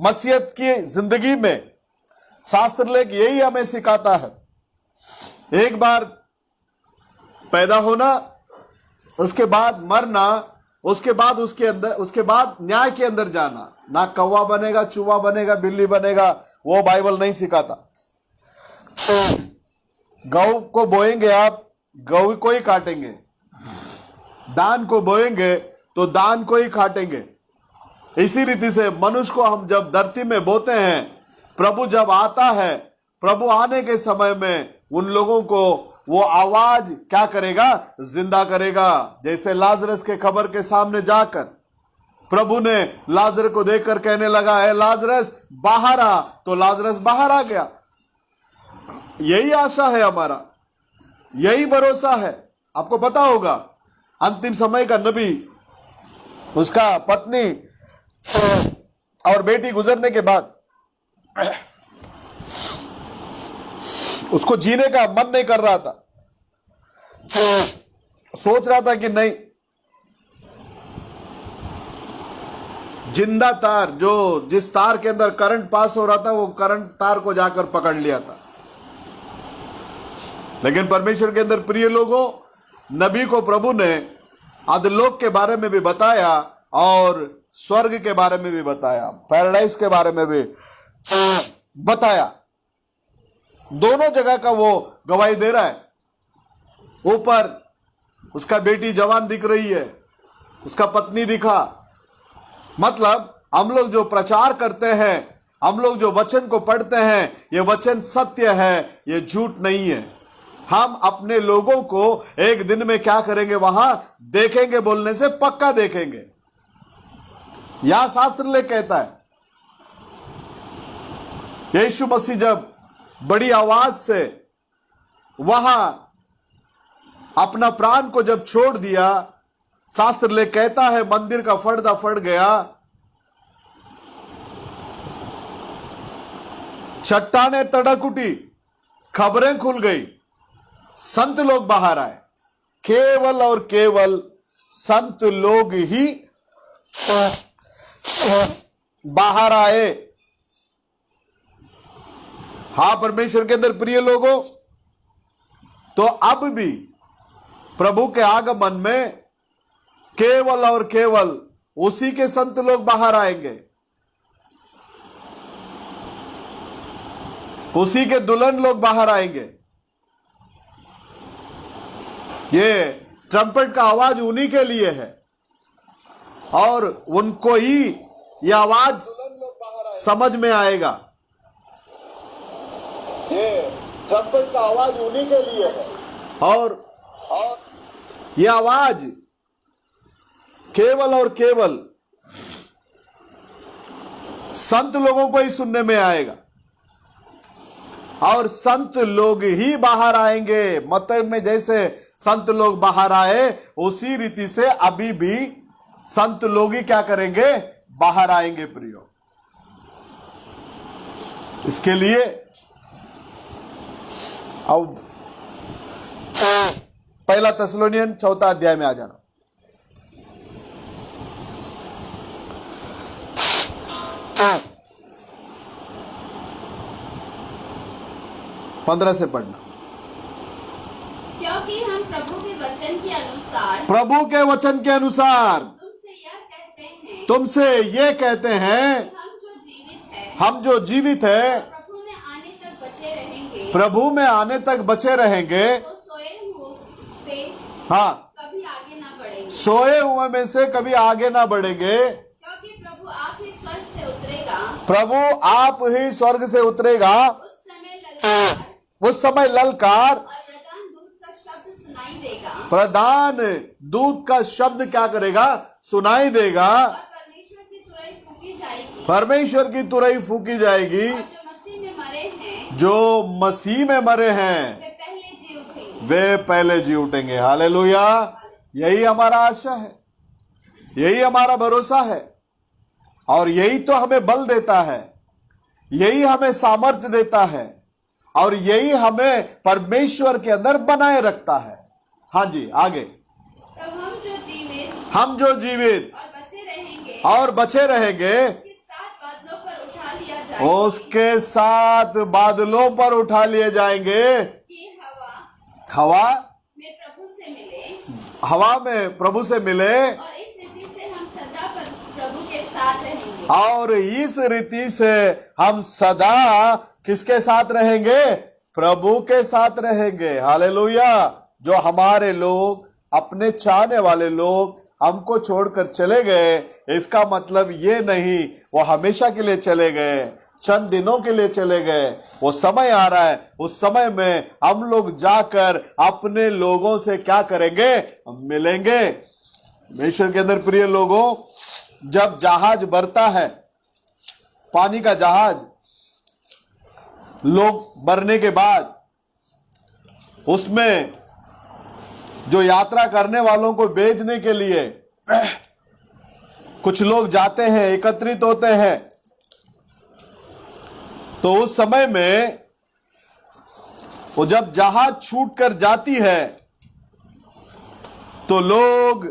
मसीहत की जिंदगी में शास्त्र लेख यही हमें सिखाता है। एक बार पैदा होना, उसके बाद मरना, उसके बाद न्याय के अंदर जाना। ना कौवा बनेगा, चूहा बनेगा, बिल्ली बनेगा, वो बाइबल नहीं सिखाता। गौ को बोएंगे आप, गौ को ही काटेंगे। दान को बोएंगे तो दान को ही काटेंगे। इसी रीति से मनुष्य को हम जब धरती में बोते हैं, प्रभु जब आता है, प्रभु आने के समय में उन लोगों को वो आवाज क्या करेगा? जिंदा करेगा। जैसे लाजरस के खबर के सामने जाकर प्रभु ने लाजर को देखकर कहने लगा, है लाजरस बाहर आ, तो लाजरस बाहर आ गया। यही आशा है हमारा, यही भरोसा है। आपको पता होगा अंतिम समय का नबी, उसका पत्नी और बेटी गुजरने के बाद उसको जीने का मन नहीं कर रहा था, सोच रहा था कि नहीं, जिंदा तार, जो जिस तार के अंदर करंट पास हो रहा था, वो करंट तार को जाकर पकड़ लिया था। लेकिन परमेश्वर के अंदर प्रिय लोगों, नबी को प्रभु ने अधोलोक के बारे में भी बताया और स्वर्ग के बारे में भी बताया, पैराडाइज के बारे में भी बताया। दोनों जगह का वो गवाही दे रहा है। ऊपर उसका बेटी जवान दिख रही है, उसका पत्नी दिखा। मतलब हम लोग जो प्रचार करते हैं, हम लोग जो वचन को पढ़ते हैं, ये वचन सत्य है, ये झूठ नहीं है। हम अपने लोगों को एक दिन में क्या करेंगे, वहां देखेंगे, बोलने से पक्का देखेंगे। यह शास्त्र लेख कहता है, यीशु मसीह जब बड़ी आवाज से वहां अपना प्राण को जब छोड़ दिया, शास्त्र लेख कहता है मंदिर का पर्दा फट गया, चट्टाने तड़क उठी, खबरें खुल गई, संत लोग बाहर आए। केवल और केवल संत लोग ही बाहर आए। हाँ परमेश्वर के अंदर प्रिय लोगों, तो अब भी प्रभु के आगमन में केवल और केवल उसी के संत लोग बाहर आएंगे, उसी के दुल्हन लोग बाहर आएंगे। ये ट्रम्पेट का आवाज उन्हीं के लिए है और उनको ही ये आवाज समझ में आएगा। ये ट्रम्पेट का आवाज उन्हीं के लिए है और ये आवाज केवल और केवल संत लोगों को ही सुनने में आएगा और संत लोग ही बाहर आएंगे। मत्ती में जैसे संत लोग बाहर आए, उसी रीति से अभी भी संत लोग ही क्या करेंगे, बाहर आएंगे प्रियो। इसके लिए अब पहला थिस्सलुनीयन 4 अध्याय में आ जाना। पंद्रह से पढ़ना। क्योंकि हम प्रभु के वचन के अनुसार तुमसे यह कहते हैं हम जो जीवित है प्रभु में आने तक बचे रहेंगे, तो सोए हुए से हाँ कभी आगे ना बढ़ेंगे, सोए हुए में से कभी आगे ना बढ़ेंगे, क्योंकि प्रभु आप ही स्वर्ग से उतरेगा, प्रभु आप ही स्वर्ग से उतरेगा, उस समय ललकार और प्रधान दूत का शब्द सुनाई देगा, प्रधान दूत का शब्द क्या करेगा, सुनाई देगा, और परमेश्वर की तुरही फूकी जाएगी, परमेश्वर की तुरही फूकी जाएगी, और जो मसीह में मरे हैं वे पहले जी उठेंगे। हालेलुया। यही हमारा आशा है, यही हमारा भरोसा है और यही तो हमें बल देता है, यही हमें सामर्थ्य देता है और यही हमें परमेश्वर के अंदर बनाए रखता है। हाँ जी आगे। तब हम जो जीवित और बचे रहेंगे उसके साथ बादलों पर उठा लिए जाएंगे कि हवा में प्रभु से मिले, हवा में प्रभु से मिले और इस रीति से हम सदा प्रभु के साथ रहेंगे, और इस रीति से हम सदा किसके साथ रहेंगे, प्रभु के साथ रहेंगे। हालेलुया। जो हमारे लोग, अपने चाहने वाले लोग हमको छोड़कर चले गए, इसका मतलब ये नहीं वो हमेशा के लिए चले गए, चंद दिनों के लिए चले गए। वो समय आ रहा है, उस समय में हम लोग जाकर अपने लोगों से क्या करेंगे, मिलेंगे। परमेश्वर के अंदर प्रिय लोगों, जब जहाज भरता है, पानी का जहाज, लोग भरने के बाद उसमें जो यात्रा करने वालों को भेजने के लिए कुछ लोग जाते हैं, एकत्रित होते हैं, तो उस समय में वो जब जहाज छूट कर जाती है तो लोग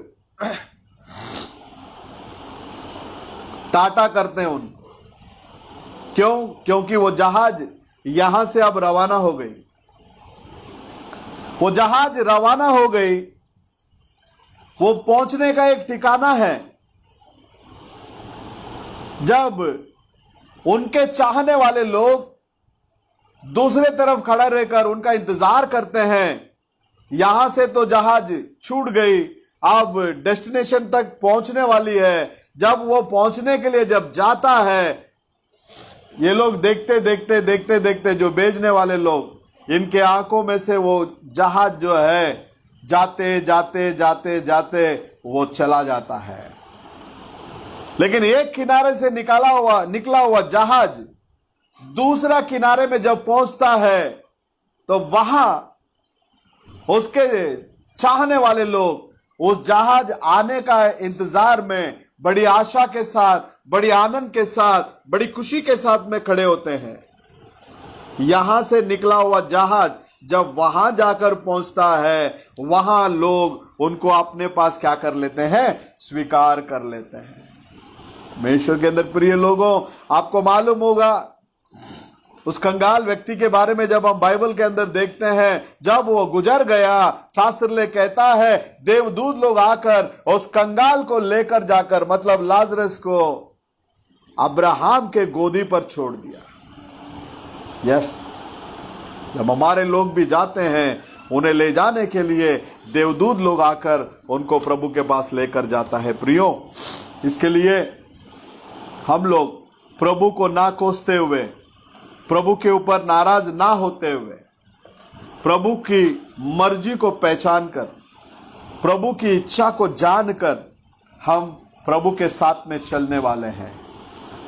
टाटा करते हैं उन। क्यों? क्योंकि वो जहाज यहां से अब रवाना हो गई। वो जहाज रवाना हो गई, वो पहुंचने का एक ठिकाना है। जब उनके चाहने वाले लोग दूसरे तरफ खड़ा रहकर उनका इंतजार करते हैं, यहां से तो जहाज छूट गई, अब डेस्टिनेशन तक पहुंचने वाली है। जब वो पहुंचने के लिए जब जाता है, ये लोग देखते देखते देखते देखते, जो बेचने वाले लोग, इनके आंखों में से वो जहाज जो है जाते जाते जाते जाते वो चला जाता है। लेकिन एक किनारे से निकला हुआ जहाज दूसरा किनारे में जब पहुंचता है तो वहां उसके चाहने वाले लोग उस जहाज आने का इंतजार में बड़ी आशा के साथ, बड़ी आनंद के साथ, बड़ी खुशी के साथ में खड़े होते हैं। यहां से निकला हुआ जहाज जब वहां जाकर पहुंचता है, वहां लोग उनको अपने पास क्या कर लेते हैं? स्वीकार कर लेते हैं। परमेश्वर के अंदर प्रिय लोगों, आपको मालूम होगा उस कंगाल व्यक्ति के बारे में जब हम बाइबल के अंदर देखते हैं, जब वो गुजर गया, शास्त्र ले कहता है देवदूत लोग आकर उस कंगाल को लेकर जाकर, मतलब लाजरस को, अब्राहम के गोदी पर छोड़ दिया। यस, जब हमारे लोग भी जाते हैं, उन्हें ले जाने के लिए देवदूत लोग आकर उनको प्रभु के पास लेकर जाता है। प्रियो, इसके लिए हम लोग प्रभु को ना कोसते हुए, प्रभु के ऊपर नाराज ना होते हुए, प्रभु की मर्जी को पहचान कर, प्रभु की इच्छा को जानकर हम प्रभु के साथ में चलने वाले हैं।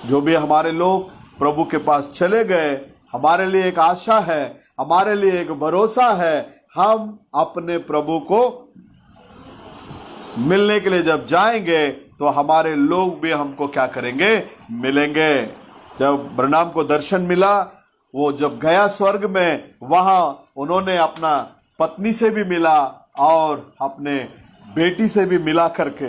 जो भी हमारे लोग प्रभु के पास चले गए, हमारे लिए एक आशा है, हमारे लिए एक भरोसा है। हम अपने प्रभु को मिलने के लिए जब जाएंगे तो हमारे लोग भी हमको क्या करेंगे? मिलेंगे। जब ब्रनाम को दर्शन मिला, वो जब गया स्वर्ग में, वहां उन्होंने अपना पत्नी से भी मिला और अपने बेटी से भी मिला करके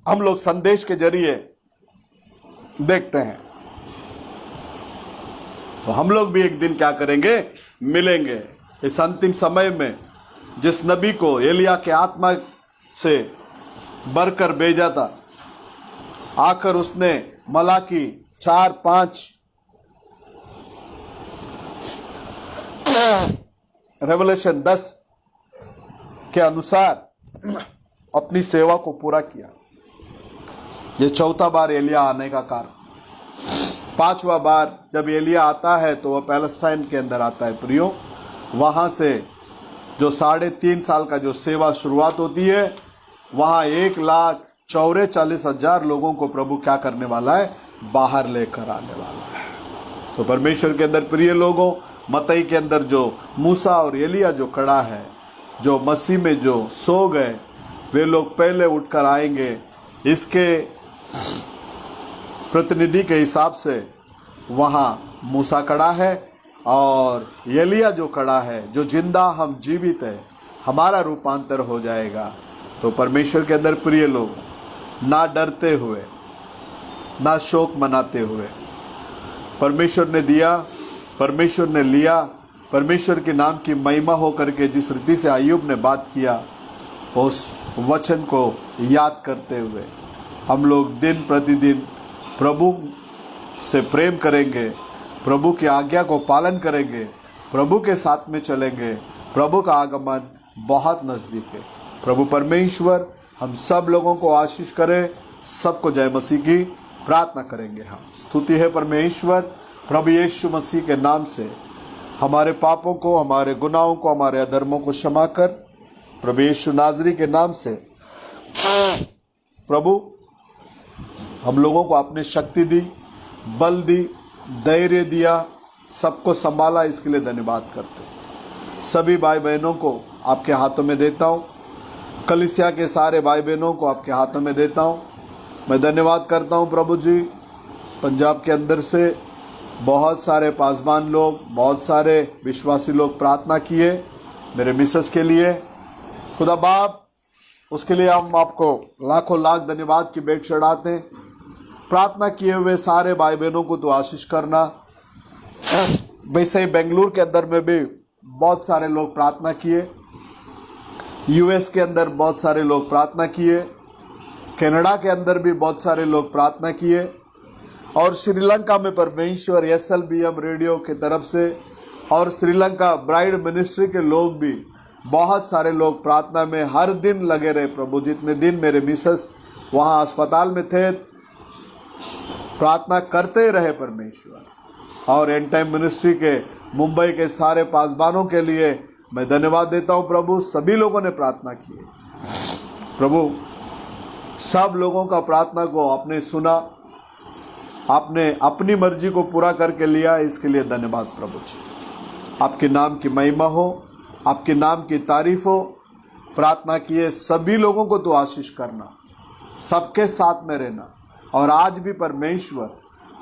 हम लोग संदेश के जरिए देखते हैं। तो हम लोग भी एक दिन क्या करेंगे? मिलेंगे। इस अंतिम समय में जिस नबी को एलिया के आत्मा से भरकर भेजा था, आकर उसने मलाकी 4:5 रेवलेशन 10 के अनुसार अपनी सेवा को पूरा किया। ये चौथा बार एलिया आने का कारण। 5वां बार जब एलिया आता है तो वह पैलेस्टाइन के अंदर आता है। प्रियो, वहां से जो 3.5 साल का जो सेवा शुरुआत होती है, वहां 1,44,000 लोगों को प्रभु क्या करने वाला है? बाहर लेकर आने वाला है। तो परमेश्वर के अंदर प्रिय लोगों, मत्ती के अंदर जो मूसा और एलिया जो खड़ा है, जो मसीह में जो सो गए, वे लोग पहले उठकर आएंगे। इसके प्रतिनिधि के हिसाब से वहाँ मूसा खड़ा है और एलिया जो खड़ा है, जो जिंदा हम जीवित है, हमारा रूपांतर हो जाएगा। तो परमेश्वर के अंदर प्रिय लोग, ना डरते हुए, ना शोक मनाते हुए, परमेश्वर ने दिया, परमेश्वर ने लिया, परमेश्वर के नाम की महिमा हो करके जिस रीति से अय्यूब ने बात किया, उस वचन को याद करते हुए हम लोग दिन प्रतिदिन प्रभु से प्रेम करेंगे, प्रभु की आज्ञा को पालन करेंगे, प्रभु के साथ में चलेंगे। प्रभु का आगमन बहुत नज़दीक है। प्रभु परमेश्वर हम सब लोगों को आशीष करे। सबको जय मसीह की प्रार्थना करेंगे। हम स्तुति है परमेश्वर प्रभु यीशु मसीह के नाम से हमारे पापों को, हमारे गुनाहों को, हमारे अधर्मों को क्षमा कर। प्रभु यीशु नाजरी के नाम से प्रभु हम लोगों को आपने शक्ति दी, बल दी, धैर्य दिया, सबको संभाला, इसके लिए धन्यवाद करते। सभी भाई बहनों को आपके हाथों में देता हूँ, कलीसिया के सारे भाई बहनों को आपके हाथों में देता हूँ। मैं धन्यवाद करता हूँ प्रभु जी, पंजाब के अंदर से बहुत सारे पासबान लोग, बहुत सारे विश्वासी लोग प्रार्थना किए मेरे मिसेस के लिए। खुदा बाप, उसके लिए हम आपको लाखों लाख धन्यवाद की भेंट चढ़ाते हैं। प्रार्थना किए हुए सारे भाई बहनों को तो आशीष करना। वैसे ही बेंगलुरु के अंदर में भी बहुत सारे लोग प्रार्थना किए, यूएस के अंदर बहुत सारे लोग प्रार्थना किए, कनाडा के अंदर भी बहुत सारे लोग प्रार्थना किए, और श्रीलंका में परमेश्वर SLBM रेडियो की तरफ से और श्रीलंका ब्राइड मिनिस्ट्री के लोग भी बहुत सारे लोग प्रार्थना में हर दिन लगे रहे। प्रभु, जितने दिन मेरे मिसेस वहाँ अस्पताल में थे, प्रार्थना करते रहे परमेश्वर। और एंड टाइम मिनिस्ट्री के मुंबई के सारे पासबानों के लिए मैं धन्यवाद देता हूँ प्रभु। सभी लोगों ने प्रार्थना की प्रभु, सब लोगों का प्रार्थना को आपने सुना, आपने अपनी मर्जी को पूरा करके लिया, इसके लिए धन्यवाद प्रभु जी। आपके नाम की महिमा हो, आपके नाम की तारीफ हो। प्रार्थना किए सभी लोगों को तो आशीष करना, सबके साथ में रहना। और आज भी परमेश्वर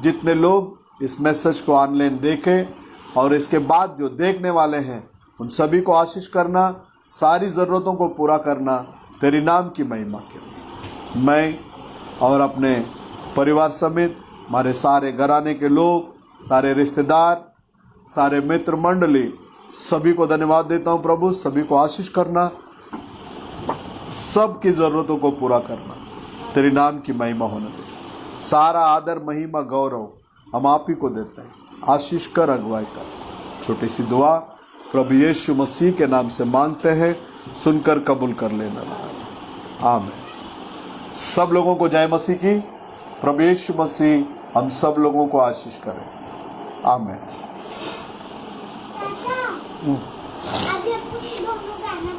जितने लोग इस मैसेज को ऑनलाइन देखें और इसके बाद जो देखने वाले हैं उन सभी को आशीष करना, सारी ज़रूरतों को पूरा करना, तेरी नाम की महिमा के लिए। मैं और अपने परिवार समेत हमारे सारे घराने के लोग, सारे रिश्तेदार, सारे मित्र मंडली, सभी को धन्यवाद देता हूँ प्रभु। सभी को आशीष करना, सबकी ज़रूरतों को पूरा करना, तेरी नाम की महिमा होने दे। सारा आदर, महिमा, गौरव हम आप ही को देते हैं। आशीष कर, अगुवाई कर। छोटी सी दुआ प्रभु यीशु मसीह के नाम से मांगते हैं, सुनकर कबूल कर लेना। आमीन। सब लोगों को जय मसीह की। प्रभु यीशु मसीह हम सब लोगों को आशीष करें। आमीन। आगे कुछ लोगों का आना